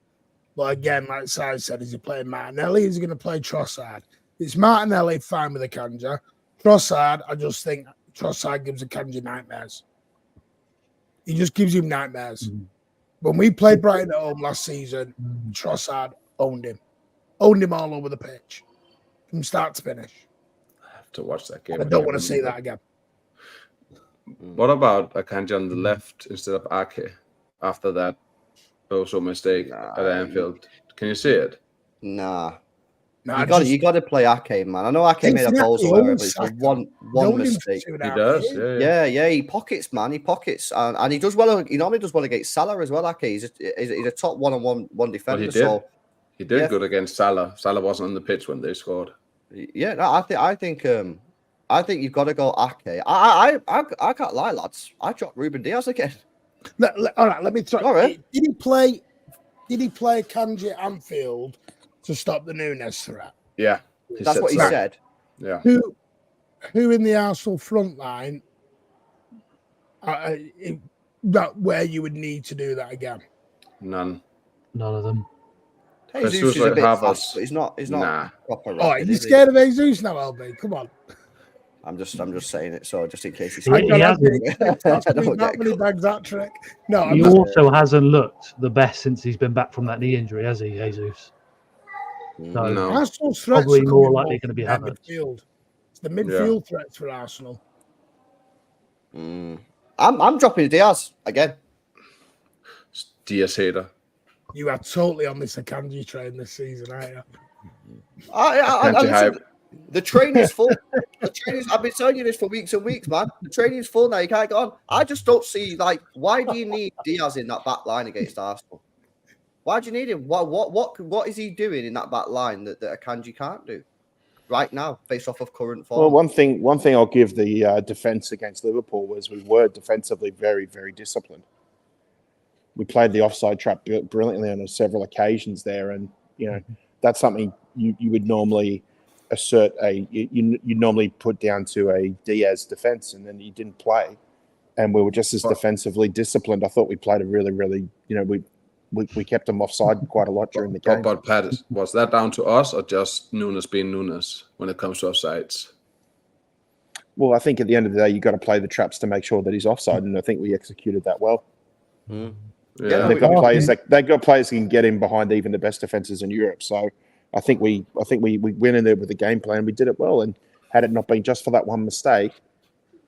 but again, like Si said, is he playing Martinelli? Is he going to play Trossard? It's Martinelli, fine with Akanji. Trossard, I just think Trossard gives Akanji nightmares. He just gives him nightmares. When we played Brighton at home last season, Trossard owned him all over the pitch from start to finish. I have to watch that game. I don't want to see that again. What about Akanji on the left instead of Ake after that mistake at Anfield? Can you see it? Nah. You got to play Ake, man. I know Ake made a bozo error, but it's one mistake. He does, yeah. He pockets, man. He pockets, and he does well. He normally does well against Salah as well. Ake, he's a top one defender. Well, he did good against Salah. Salah wasn't on the pitch when they scored. Yeah, no, I think you've got to go Ake. I can't lie, lads. I dropped Ruben Diaz again. All right, let me try. Right. Did he play Akanji at Anfield to stop the Nunes threat? Yeah, that's what he said. Yeah. Who in the Arsenal front line where you would need to do that again? None of them. Jesus is a bit fast, but he's not proper. Oh, you're scared of Jesus now, LB? Come on. I'm just saying it, so just in case he's he hasn't. Not many bags that trick. No, he also hasn't looked the best since he's been back from that knee injury, has he, Jesus? So no. Arsenal's threats probably are more likely going to be Havertz. Midfield. It's the midfield threats for Arsenal. I'm dropping Diaz again. Diaz hater. You are totally on this Akanji train this season, aren't you? The train is full. I've been telling you this for weeks and weeks, man. The train is full now. You can't get on. I just don't see, why do you need Diaz in that back line against Arsenal? Why do you need him? What is he doing in that back line that Akanji can't do right now, based off of current form? Well, one thing I'll give the defense against Liverpool was we were defensively very, very disciplined. We played the offside trap brilliantly on several occasions there, and that's something you would normally assert you normally put down to a Diaz defense, and then he didn't play. and we were just as defensively disciplined. I thought we played a really, really, we kept them offside quite a lot during the game. But Pat, was that down to us or just Nunes being Nunes when it comes to offsides? Well, I think at the end of the day, you got to play the traps to make sure that he's offside, and I think we executed that well. Yeah, They've got players who can get in behind even the best defenses in Europe. So I think we went in there with a game plan. We did it well, and had it not been just for that one mistake,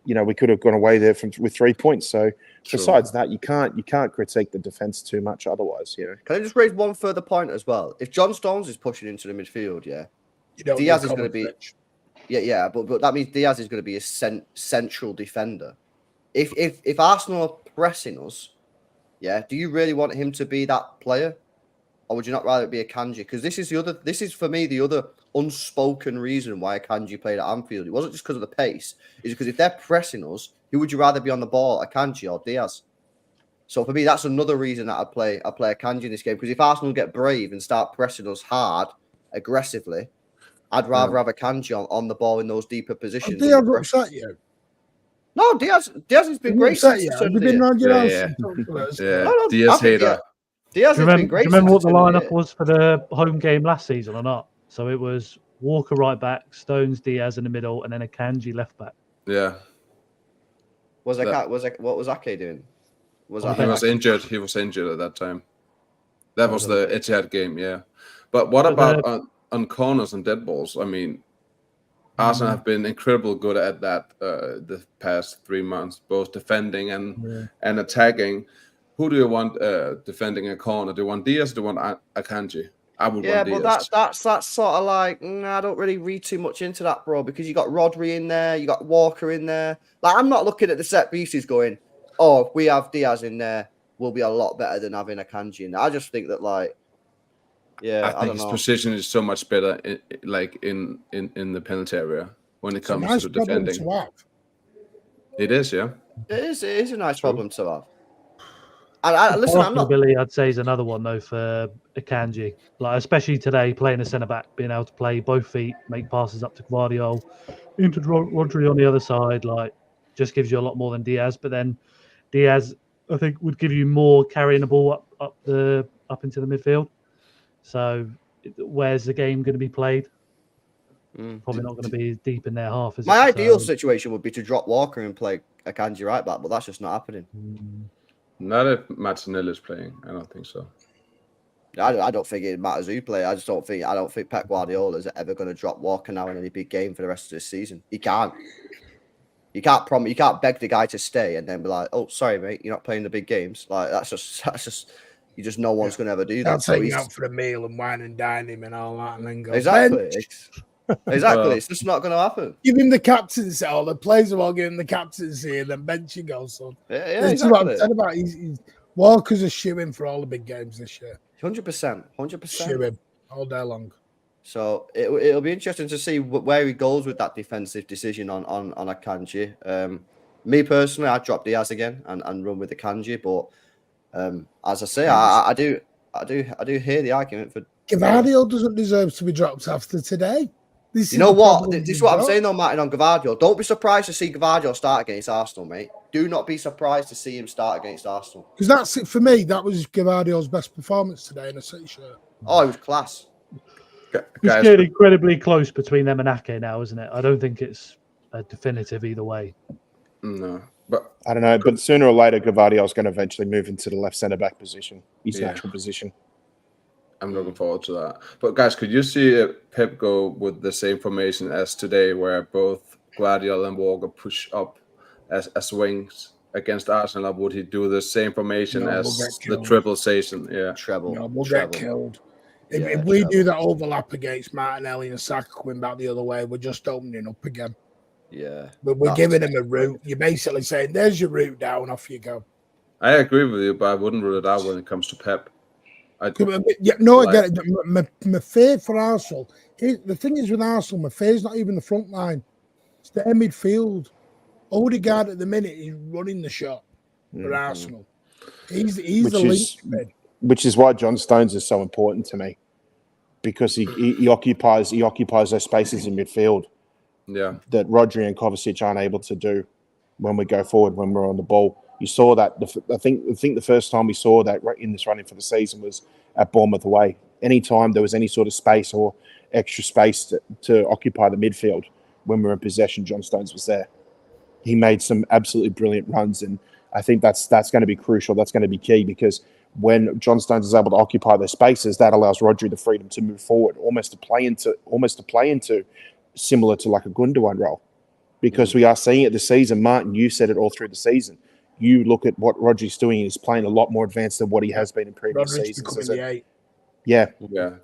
we could have gone away there with 3 points. So besides that, you can't critique the defense too much. Otherwise, Can I just raise one further point as well? If John Stones is pushing into the midfield, Diaz is going to be. Yeah, but that means Diaz is going to be a central defender. If Arsenal are pressing us, do you really want him to be that player, or would you not rather it be a Akanji? Because this is for me the other unspoken reason why Akanji played at Anfield. It wasn't just because of the pace. It's because if they're pressing us, who would you rather be on the ball, Akanji or Diaz? So for me, that's another reason that I'd play Akanji in this game. Because if Arsenal get brave and start pressing us hard, aggressively, I'd rather have Akanji on the ball in those deeper positions. Diaz upset you? No, Diaz has been great. Have you been around your house? Yeah. Diaz hater. Diaz has been great. Do you remember what the lineup was for the home game last season or not? So it was Walker right back, Stones, Diaz in the middle, and then Akanji left back. Yeah. What was Ake doing? He was injured. He was injured at that time. That was the Etihad game, yeah. But what about on corners and dead balls? I mean, Arsenal have been incredibly good at that the past 3 months, both defending and attacking. Who do you want defending a corner? Do you want Diaz? Do you want Akanji? I would want Diaz. But that's sort of like, I don't really read too much into that, bro, because you got Rodri in there, you got Walker in there. Like, I'm not looking at the set pieces going, if we have Diaz in there, we'll be a lot better than having Akanji in there. I just think that, like, I think his position is so much better, in the penalty area when it comes to defending. It is, yeah. It is a nice problem to have. And listen, I'm not. I'd say is another one though for Akanji, like especially today playing a centre back, being able to play both feet, make passes up to Gvardiol, into Rodri on the other side, like just gives you a lot more than Diaz. But then Diaz, I think, would give you more carrying the ball up into the midfield. So where's the game going to be played? Probably not going to be deep in their half. My ideal situation would be to drop Walker and play Akanji right back, but that's just not happening. Not if Martinelli is playing. I don't think so. I don't think it matters who play. I don't think Pep Guardiola is ever going to drop Walker now in any big game for the rest of the season. He can't. You can't beg the guy to stay and then be like, "Oh, sorry, mate, you're not playing the big games." Like that's just. You just no one's going to ever do that. I'll take him out for a meal and wine and dine him and all that, and then go exactly. Exactly. It's just not going to happen. Give him the captaincy. All the players are all giving the captaincy, and then bench him goes on. Yeah, exactly. What I'm saying about Walker's a shoe-in for all the big games this year. 100%. Shoe-in all day long. So it'll be interesting to see where he goes with that defensive decision on Akanji. Me personally, I'd drop Diaz again and run with Akanji, but as I say, I do hear the argument for Gvardiol doesn't deserve to be dropped after today. This is what I'm saying though, Martin, on Gvardiol. Don't be surprised to see Gvardiol start against Arsenal, mate. Do not be surprised to see him start against Arsenal. Because that's it for me. That was Gvardiol's best performance today in a City shirt. Oh, it was class. It's getting incredibly close between them and Ake now, isn't it? I don't think it's a definitive either way. No, but I don't know. But sooner or later, Gvardiol's going to eventually move into the left centre back position, his natural position. I'm looking forward to that. But guys, could you see Pep go with the same formation as today, where both Gvardiol and Walker push up as wings against Arsenal? Or would he do the same formation as the Treble season? Yeah, Treble. No, we'll get killed. If we do that overlap against Martinelli and Saka going back the other way, we're just opening up again. Yeah. But we're giving him a route. You're basically saying, there's your route down, off you go. I agree with you, but I wouldn't rule it out when it comes to Pep. I get it. My fear for Arsenal, the thing is with Arsenal, my fear is not even the front line. It's the midfield. Odegaard at the minute is running the shot for Arsenal. He's the linchpin. Which is why John Stones is so important to me, because he occupies those spaces in midfield. Yeah, that Rodri and Kovacic aren't able to do. when we go forward, when we're on the ball. You saw that. I think the first time we saw that right in this running for the season was at Bournemouth away. Anytime there was any sort of space or extra space to occupy the midfield when we were in possession, John Stones was there. He made some absolutely brilliant runs, and I think that's going to be crucial. That's going to be key, because when John Stones is able to occupy those spaces, that allows Rodri the freedom to move forward, almost to play into similar to like a Gundogan role. Because we are seeing it this season. Martin, you said it all through the season. You look at what Rodri's doing, he's playing a lot more advanced than what he has been in previous seasons. Yeah,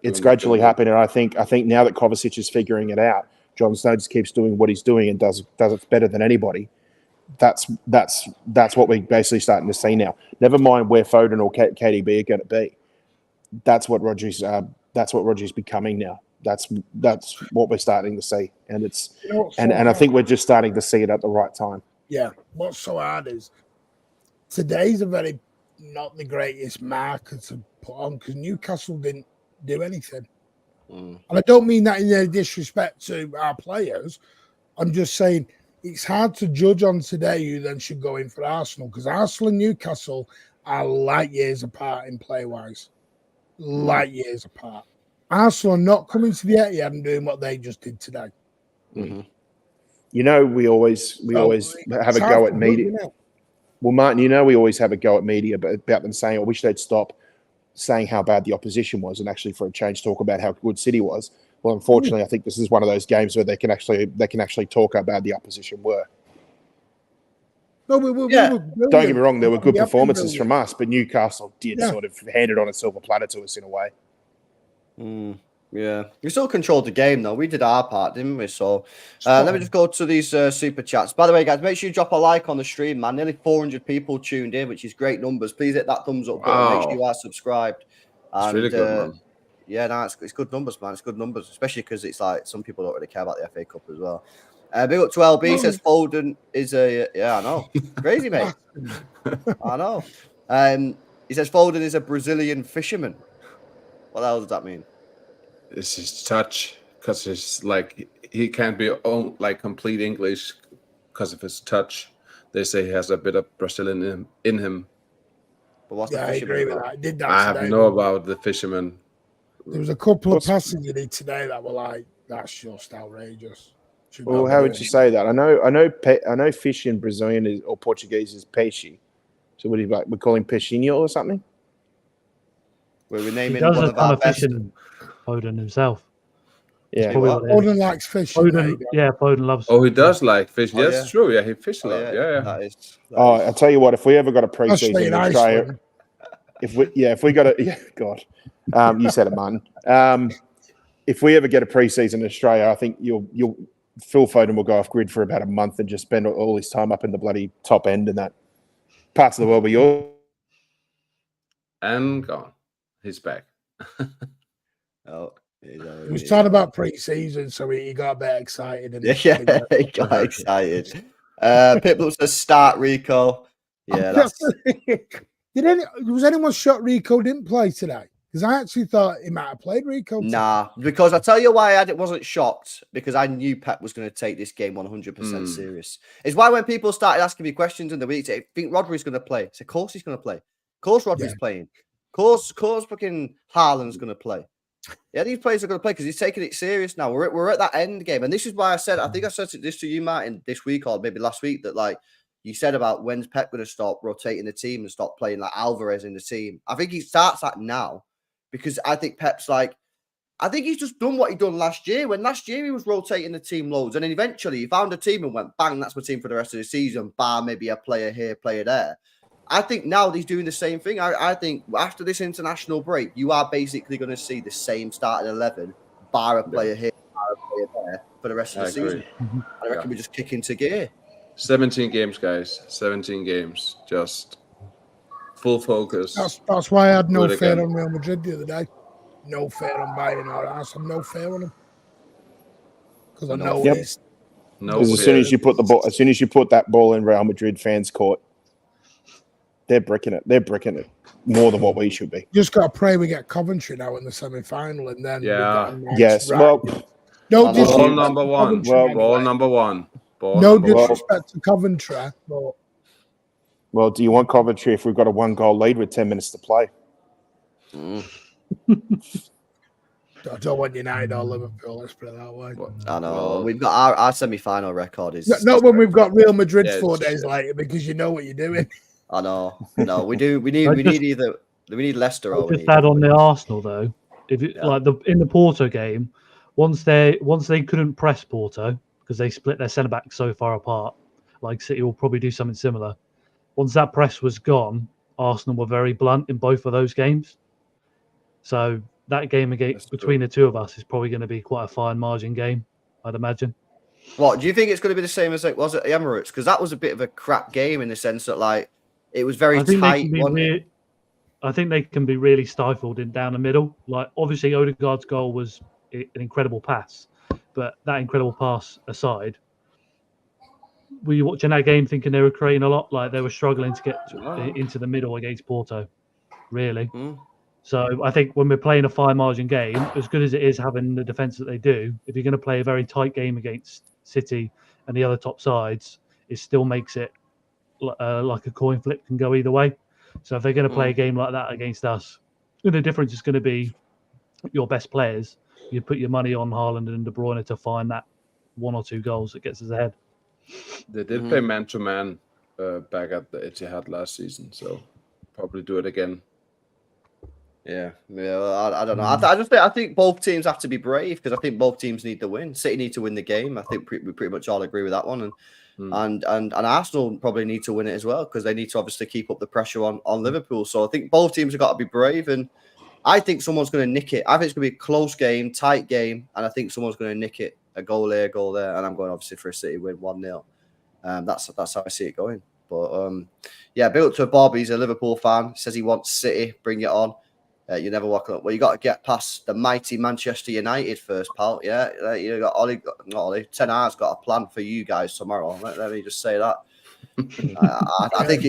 it's gradually happening. And I think now that Kovacic is figuring it out, John Stones keeps doing what he's doing and does it better than anybody. That's what we're basically starting to see now. Never mind where Foden or KDB are going to be. That's what Rodri's becoming now. That's what we're starting to see, and it's and I think we're just starting to see it at the right time. Yeah, what's so hard is today's a very not the greatest marker to put on, because Newcastle didn't do anything. And I don't mean that in any disrespect to our players. I'm just saying it's hard to judge on today who then should go in for Arsenal, because Arsenal and Newcastle are light years apart in play-wise. Light years apart. Arsenal are not coming to the Etihad and doing what they just did today. Mm-hmm. You know, we always have a go at media. Well, Martin, we always have a go at media about them saying, I wish they'd stop saying how bad the opposition was and actually for a change talk about how good City was. Well, unfortunately, I think this is one of those games where they can actually talk how bad the opposition were. No, don't get me wrong, there were good performances from us, but Newcastle did sort of hand it on a silver platter to us in a way. Yeah, we still controlled the game though. We did our part, didn't we? So let me just go to these super chats. By the way, guys, make sure you drop a like on the stream, man. Nearly 400 people tuned in, which is great numbers. Please hit that thumbs up button. Make sure you are subscribed. It's really good, man. Yeah, no, it's good numbers, man. It's good numbers, especially because it's like some people don't really care about the FA Cup as well. Big up to LB says Foden is a I know, crazy mate. I know. He says Foden is a Brazilian fisherman. What the hell does that mean? It's his touch, because it's like he can't be like complete English because of his touch. They say he has a bit of Brazilian in him. But what's the I agree with that. I have know about the fisherman. There was a couple of passes in it today that were like, that's just outrageous. Well, how would you say that? I know fish in Brazilian or Portuguese is peixe. So what do you like? We call him peixinho or something? We're renaming one of our best. Foden himself. Yeah, Foden likes fish. Foden loves. Oh, he does like fish. Yes, that's true. Yeah, he fish a lot. Yeah. That is. I'll tell you what. If we ever got a pre-season in Australia, if we got a God, you said it, Martin. If we ever get a pre-season in Australia, I think you'll Phil Foden will go off grid for about a month and just spend all his time up in the bloody top end in that parts of the world. But you're and gone. He's back. He was talking about pre-season, so he got a bit excited. And he got excited. Pitbull says start Rico. Yeah, that's. Was anyone shocked Rico didn't play today? Because I actually thought he might have played Rico today. Nah, because I tell you why I wasn't shocked, because I knew Pep was going to take this game 100% serious. It's why when people started asking me questions in the week, I think Rodri's going to play. I said, of course he's going to play. Of course Rodri's playing. Of course fucking Haaland's going to play. Yeah, these players are going to play because he's taking it serious now. We're at that end game. And this is why I think I said this to you, Martin, this week or maybe last week, that like you said about when's Pep going to stop rotating the team and stop playing like Alvarez in the team. I think he starts that now, because I think Pep's like, I think he's just done what he done last year. When last year he was rotating the team loads, and then eventually he found a team and went, bang, that's my team for the rest of the season, bar maybe a player here, player there. I think now he's doing the same thing. I think after this international break, you are basically going to see the same starting 11, bar a player here, bar a player there for the rest of the season. And I reckon we just kick into gear. 17 games, guys. 17 games. Just full focus. That's why I had no fair on Real Madrid the other day. No fair on Bayern or Arsenal. I have no fair on them. Because I know it's... Because as soon as you put that ball in Real Madrid fans' court, they're bricking it. They're bricking it more than what we should be. Just got to pray we get Coventry now in the semi-final, and then yes. Well, ball number one. Ball number one. ball. No number one. disrespect to Coventry, but Well, do you want Coventry if we've got a 1-goal lead with 10 minutes to play? I don't want United or Liverpool. Let's put it that way. I know. Well, We've got our semi-final record is Not when we've got Real Madrid Yeah, 4 it's days shit. later, because you know what you're doing. I know. No, we do. We need. I We just- need either. We need Leicester or I'll we just need. add on the Arsenal though. If it, Yeah. like in the Porto game, once they couldn't press Porto because they split their centre backs so far apart, like City will probably do something similar. Once that press was gone, Arsenal were very blunt in both of those games. So that game against between the two of us is probably going to be quite a fine margin game, I'd imagine. What do you think it's going to be the same as it was at the Emirates? Because that was a bit of a crap game in the sense that like it was very I think tight. I think they can be really stifled in down the middle. Like obviously Odegaard's goal was an incredible pass, but that incredible pass aside, were you watching that game thinking they were creating a lot? Like they were struggling to get into the middle against Porto, really. So I think when we're playing a fine margin game, as good as it is having the defence that they do, if you're going to play a very tight game against City and the other top sides, it still makes it like a coin flip, can go either way. So if they're going to play a game like that against us, the difference is going to be your best players. You put your money on Haaland and De Bruyne to find that 1 or 2 goals that gets us ahead. They did play man-to-man back at the Etihad last season, so probably do it again. Yeah. I don't know. I think both teams have to be brave because I think both teams need to win. City need to win the game. I think we pretty much all agree with that one, and Arsenal probably need to win it as well because they need to obviously keep up the pressure on Liverpool. So I think both teams have got to be brave, and I think someone's going to nick it. I think it's going to be a close game, tight game, and I think someone's going to nick it. A goal here, a goal there, and I'm going obviously for a City win 1-0. That's how I see it going. But yeah, built to Bob. He's a Liverpool fan. Says he wants City. Bring it on. You never walk up. Well, you got to get past the mighty Manchester United first, pal. Yeah, you got Ollie. Ten Hag's got a plan for you guys tomorrow. Let me just say that. I think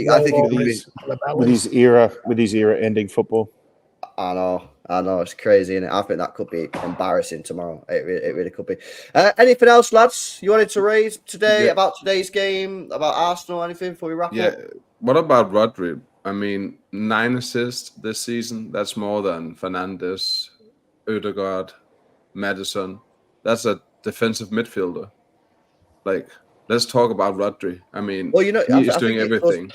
with his era ending football. I know, it's crazy, and I think that could be embarrassing tomorrow. It really could be. Anything else, lads? You wanted to raise today about today's game, about Arsenal? Anything before we wrap up? What about Rodri? I mean, 9 assists this season. That's more than Fernandes, Ødegaard, Maddison. That's a defensive midfielder. Like, let's talk about Rodri. I mean, well, you know, he's doing everything.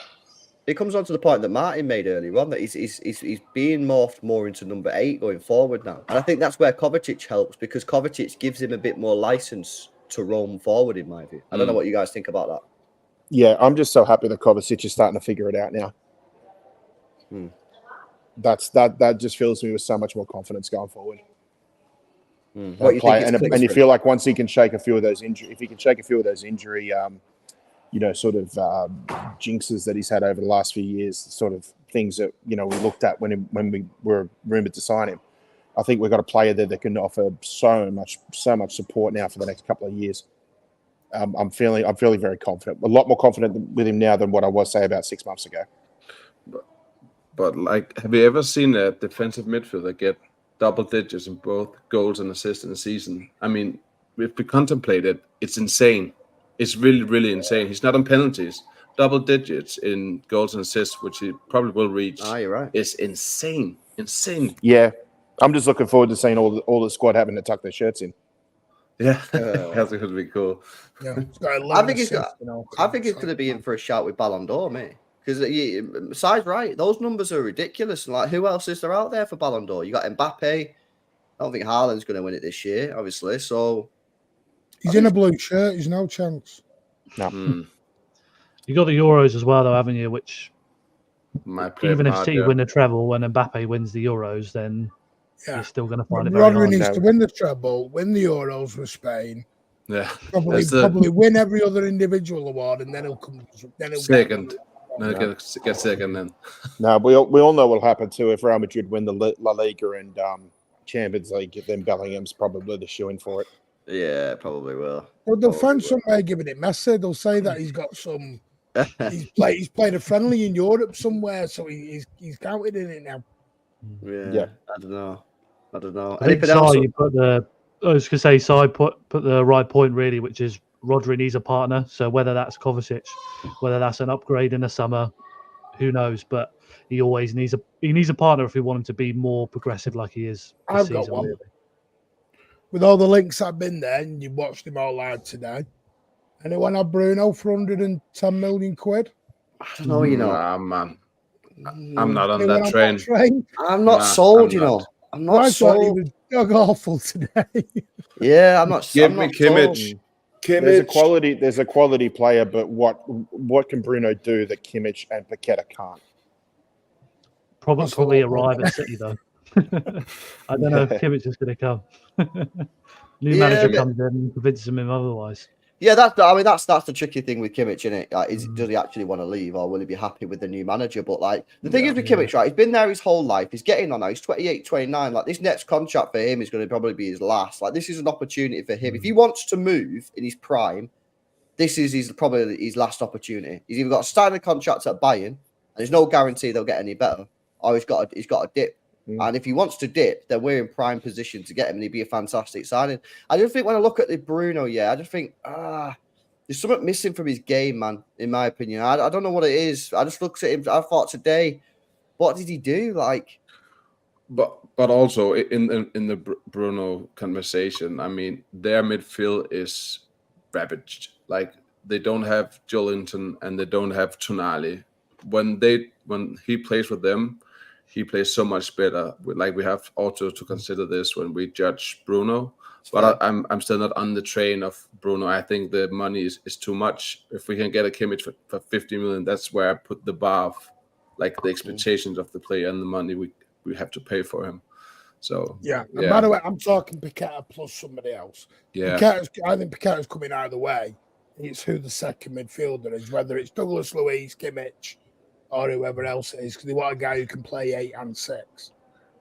It comes on to the point that Martin made earlier on that he's being morphed more into number 8 going forward now. And I think that's where Kovacic helps because Kovacic gives him a bit more license to roam forward, in my view. I don't know what you guys think about that. Yeah, I'm just so happy that Kovacic is starting to figure it out now. That just fills me with so much more confidence going forward. What you think and you feel like once he can shake a few of those injury, if he can shake a few of those injury sort of jinxes that he's had over the last few years, sort of things that, we looked at when we were rumoured to sign him. I think we've got a player there that can offer so much support now for the next couple of years. I'm feeling very confident, a lot more confident with him now than what I was, say, about 6 months ago. But like, have you ever seen a defensive midfielder get double digits in both goals and assists in a season? I mean, if we contemplate it, it's insane. It's really, really insane. He's not on penalties. Double digits in goals and assists, which he probably will reach. You're right. It's insane. Insane. Yeah. I'm just looking forward to seeing all the squad having to tuck their shirts in. Yeah. That's going to be cool. Yeah. I think it's going to be in for a shout with Ballon d'Or, mate. Because Si's right. Those numbers are ridiculous. Like, who else is there out there for Ballon d'Or? You got Mbappe. I don't think Haaland's going to win it this year, obviously. So he's in a blue shirt. He's no chance. No. You got the Euros as well, though, haven't you? Which even if City win the treble when Mbappe wins the Euros, then you're still going to find it very Rodri hard. needs to win the treble, win the Euros with Spain. Yeah, probably win every other individual award, and then he'll come. Then he'll second. Get second then. No, we all know what'll happen too if Real Madrid win the La Liga and Champions League. Then Bellingham's probably the shoe-in for it. Yeah, probably will. Well, they'll find some way giving it Messi. They'll say that he's got some. He's played a friendly in Europe somewhere, so he's counted in it now. Yeah. I don't know. I think I was going to say, Si put the right point really, which is Rodri needs a partner. So whether that's Kovacic, whether that's an upgrade in the summer, who knows? But he always needs a partner if we want him to be more progressive like he is this I've got season. one. Really. With all the links I've been there, and you watched him all live today. Anyone have Bruno for 110 million quid? I don't know, you know. Nah, man. I'm not on Anyone that train. I'm not Nah, sold, I'm you not. know. I'm I not thought he sold. was dog awful today. Yeah, I'm not. Give I'm me not sold. Kimmich. There's a quality player, but what can Bruno do that Kimmich and Paqueta can't? Probably arrive at City though. I don't know if Kimmich is going to come. New manager comes in and convinces him otherwise. Yeah, that's the tricky thing with Kimmich, isn't it? Like, does he actually want to leave, or will he be happy with the new manager? But like the thing is with Kimmich, right? He's been there his whole life. He's getting on now. He's 28, 29. Like this next contract for him is going to probably be his last. Like this is an opportunity for him. If he wants to move in his prime, this is probably his last opportunity. He's either got to sign a contract at Bayern, and there's no guarantee they'll get any better, or he's got to dip. And if he wants to dip, then we're in prime position to get him, and he'd be a fantastic signing. I just think when I look at the Bruno, I just think there's something missing from his game, man. In my opinion, I don't know what it is. I just looked at him. I thought today, what did he do? Like, but also in the Bruno conversation, I mean, their midfield is ravaged. Like they don't have Joelinton and they don't have Tonali. When he plays with them, he plays so much better. Like we have also to consider this when we judge Bruno. But I'm still not on the train of Bruno. I think the money is too much. If we can get a Kimmich for 50 million, that's where I put the bar of like the expectations of the player and the money we have to pay for him. So And by the way, I'm talking Paqueta plus somebody else. Yeah, I think Paqueta's coming either way. It's who the second midfielder is, whether it's Douglas Luiz, Kimmich, or whoever else it is, because they want a guy who can play 8 and 6.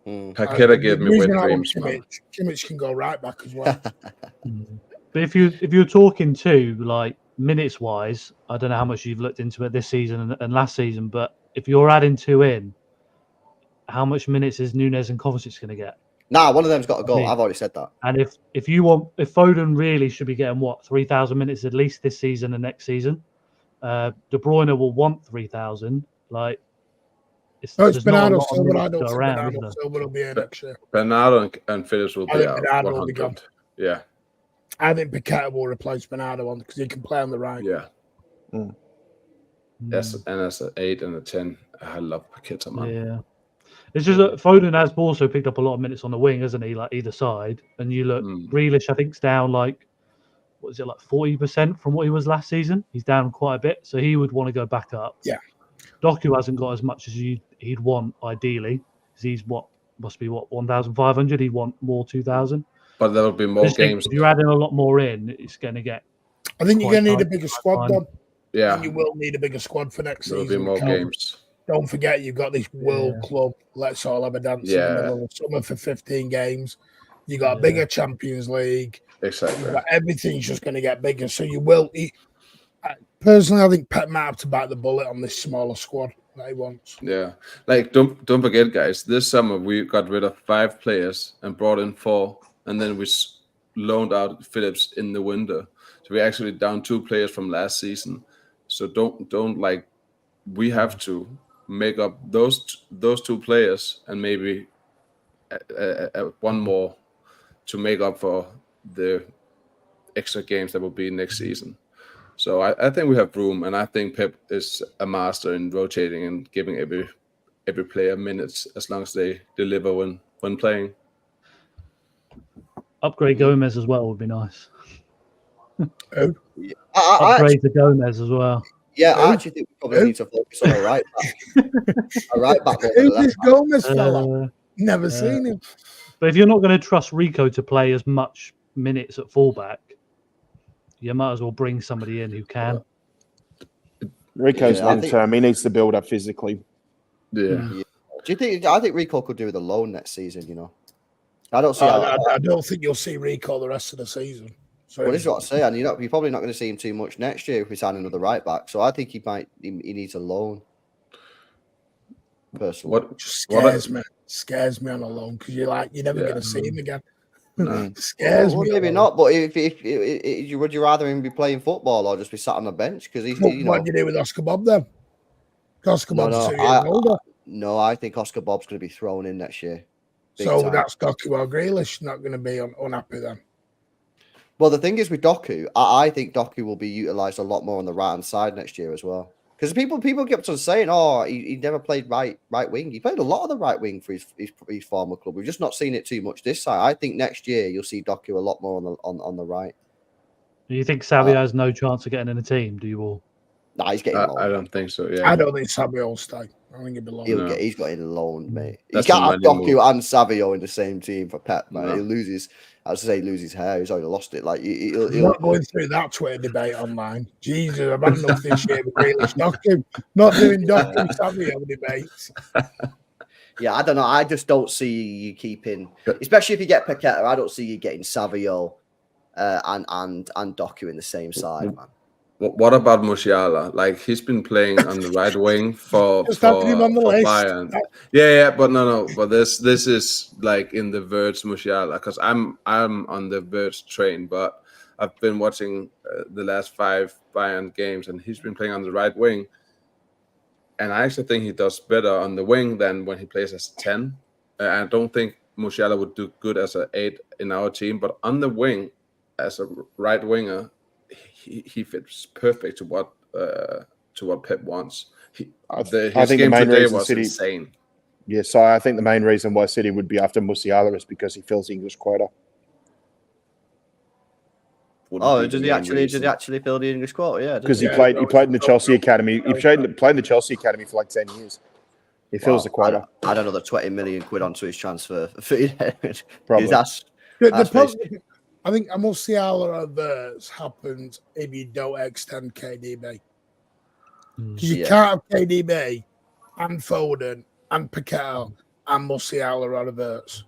Paqueta gave me wet dreams, man. Kimmich can go right back as well. But if you're talking too, like minutes wise, I don't know how much you've looked into it this season and last season, but if you're adding 2 in, how much minutes is Nunes and Kovacic going to get? Nah, one of them's got to go. I've already said that. And if Foden really should be getting 3,000 minutes at least this season and next season, De Bruyne will want 3,000. Like it's Bernardo Silva. I don't think Bernardo Silva will be here next year. Bernardo and Phillips will be out. Bernardo will be gone. Yeah. I think Paqueta will replace Bernardo on because he can play on the right. Yeah. Yes, and that's an 8 and a 10. I love Paqueta, man. Yeah. It's just that Foden has also picked up a lot of minutes on the wing, hasn't he? Like either side. And you look, Grealish, I think, is down like 40% from what he was last season? He's down quite a bit. So he would want to go back up. Yeah. Doku hasn't got as much as he'd want, ideally. Because he's 1,500. He'd want more 2,000. But there will be more games. If you're adding a lot more in, it's going to get. I think you're going to need a bigger squad, Don. Yeah. And you will need a bigger squad for next season. There will be more games. Don't forget, you've got this world club. Let's all have a dance in the middle of summer for 15 games. You got a bigger Champions League. Exactly. Everything's just going to get bigger. So you will. Personally, I think Pep might have to bite the bullet on this smaller squad that he wants. Yeah, like don't forget, guys. This summer we got rid of 5 players and brought in 4, and then we loaned out Phillips in the winter. So we're actually down 2 players from last season. So don't like. We have to make up those 2 players and maybe one more to make up for the extra games that will be next season. So I think we have room, and I think Pep is a master in rotating and giving every player minutes as long as they deliver when playing. Upgrade Gomez as well would be nice. Upgrade to Gomez as well. Yeah, I actually think we probably need to focus on a right back. A right back. Who's this Gomez fella? Never seen him. But if you're not going to trust Rico to play as much minutes at fullback, you might as well bring somebody in who can. Rico's long term. He needs to build up physically. Yeah. Do you think? I think Rico could do with a loan next season. You know, I don't see. I don't think you'll see Rico the rest of the season. Well, this is what I say, and you're probably not going to see him too much next year if we sign another right back. So I think he needs a loan. Personally, Scares me on a loan because you're never going to see him again. No. Scares Well, me. maybe not. But if would you rather him be playing football or just be sat on the bench? Because he's What do you do with Oscar Bob then? Oscar Bob's 2 years older. No, I think Oscar Bob's going to be thrown in next year. Big So time. that's Doku or Grealish not going to be unhappy then. Well, the thing is with Doku, I think Doku will be utilised a lot more on the right hand side next year as well. Because people kept on saying, "Oh, he never played right wing." He played a lot of the right wing for his former club. We've just not seen it too much this side. I think next year you'll see Doku a lot more on the right. Do you think Savio has no chance of getting in the team? Do you all? Nah, he's getting loaned. I don't think so. Yeah, I don't think Savio will stay. I think he'll be loaned. He's got in loaned, mate. That's you can't a have money Doku move. and Savio in the same team for Pep, man. No. He'll lose his. I was to say, lose his hair. He's already lost it. Like You're not going through that Twitter debate online. Jesus, I've had enough this year with Grealish. Doku, not doing Doku Savio debates. Yeah, I don't know. I just don't see you keeping, especially if you get Paqueta. I don't see you getting Savio and Doku in the same side, man. What about Musiala? Like, he's been playing on the right wing for him on the list. Bayern. Yeah, but no. But this is like in the Verge Musiala, because I'm on the Verge train, but I've been watching the last 5 Bayern games, and he's been playing on the right wing. And I actually think he does better on the wing than when he plays as 10. I don't think Musiala would do good as an 8 in our team, but on the wing, as a right winger, he fits perfect to what Pep wants. I His think game the main today reason was City, insane. Yeah, so I think the main reason why City would be after Musiala is because he fills the English quota. Oh, did he actually fill the English quota? Yeah, because he played in the Chelsea academy. He played in the Chelsea academy for like 10 years. He fills the quota. Add another 20 million quid onto his transfer fee. Probably. I think a Musiala reverse happens if you don't extend KDB. Because you can't have KDB and Foden and Paqueta and Musiala reverse.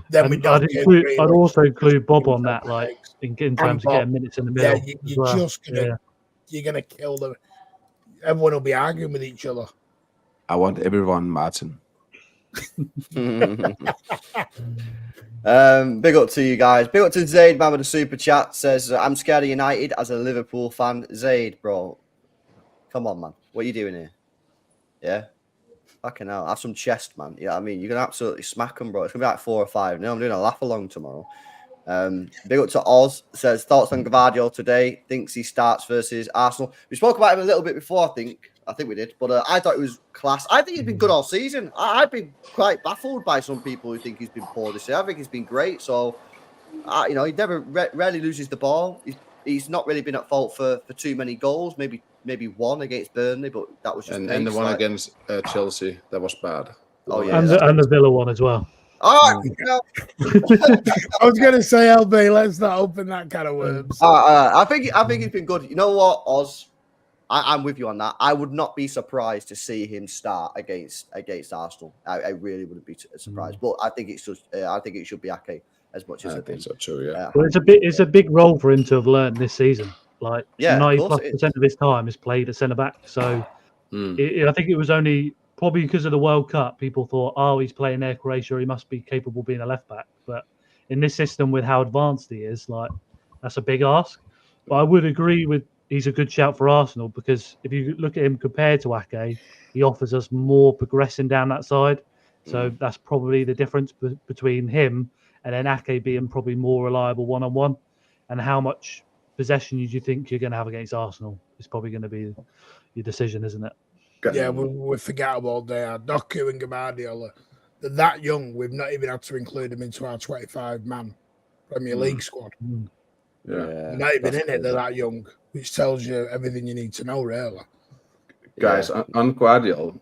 Then we don't. I'd also include Bob on that, like in terms of getting minutes in the middle. Yeah, you're gonna kill them. Everyone will be arguing with each other. I want everyone, Martin. Big up to you guys. Big up to Zaid, man, with the super chat. Says, I'm scared of United as a Liverpool fan. Zaid, bro. Come on, man. What are you doing here? Yeah? Fucking hell. Have some chest, man. Yeah, I mean, you're going to absolutely smack them, bro. It's going to be like 4 or 5. No, I'm doing a laugh along tomorrow. Big up to Oz. Says, thoughts on Gvardiol today. Thinks he starts versus Arsenal. We spoke about him a little bit before, I think we did. But I thought it was class. I think he's been good all season. I've been quite baffled by some people who think he's been poor this year. I think he's been great. So, he never rarely loses the ball. He's not really been at fault for too many goals. Maybe one against Burnley, but that was just and the one against Chelsea, that was bad. Oh yeah, and the Villa one as well. All right. I was going to say, LB, let's not open that kind of worms. I think he's been good. You know what, Oz? I'm with you on that. I would not be surprised to see him start against Arsenal. I really wouldn't be surprised. But I think it's just. I think it should be Ake as much as I think so too. Yeah. Well, it's a big role for him to have learned this season. Like 90+% of his time is played at centre back. So I think it was only probably because of the World Cup. People thought, oh, he's playing there, Croatia. He must be capable of being a left back. But in this system, with how advanced he is, like that's a big ask. But I would agree with. He's a good shout for Arsenal because if you look at him compared to Ake, he offers us more progressing down that side. So that's probably the difference between him and then Ake being probably more reliable one-on-one. And how much possession do you think you're going to have against Arsenal is probably going to be your decision, isn't it? Yeah, we forget about they are. Doku and Gvardiol, they're that young. We've not even had to include them into our 25-man Premier League squad. Yeah. They're not even in it. They're that young, which tells you everything you need to know, really. Guys, on Gvardiol,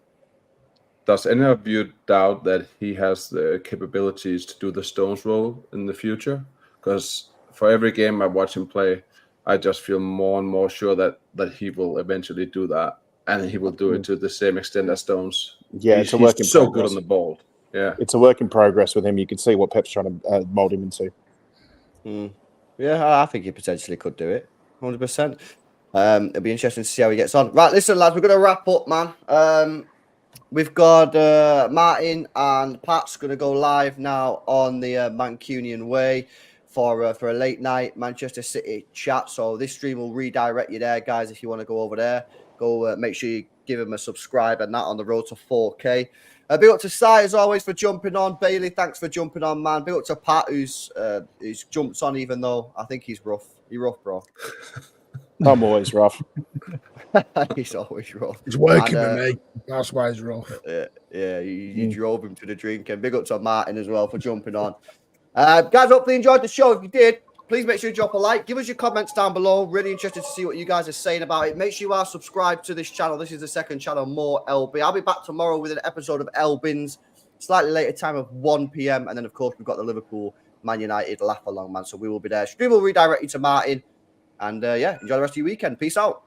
does any of you doubt that he has the capabilities to do the Stones role in the future? Because for every game I watch him play, I just feel more and more sure that he will eventually do that, and he will do it to the same extent as Stones. Yeah, it's a work in so progress. Good on the ball. Yeah, it's a work in progress with him. You can see what Pep's trying to mold him into. Yeah, I think he potentially could do it, 100%. It'll be interesting to see how he gets on. Right, listen, lads, we're going to wrap up, man. We've got Martin and Pat's going to go live now on the Mancunian Way for a late night Manchester City chat. So this stream will redirect you there, guys. If you want to go over there, go make sure you give him a subscribe and that on the road to 4K. Big up to Sai as always for jumping on. Bailey, thanks for jumping on, man. Big up to Pat who's jumps on even though I think he's rough. You rough, bro? I'm always rough. He's always rough. He's working with me. That's why he's rough. Yeah, you drove him to the drink. And big up to Martin as well for jumping on. Guys, hopefully you enjoyed the show. If you did, please make sure you drop a like. Give us your comments down below. Really interested to see what you guys are saying about it. Make sure you are subscribed to this channel. This is the second channel, More LB. I'll be back tomorrow with an episode of Elbins, slightly later time of 1 p.m. And then, of course, we've got the Liverpool Man United laugh along, man. So we will be there. Stream will redirect you to Martin. And, yeah, enjoy the rest of your weekend. Peace out.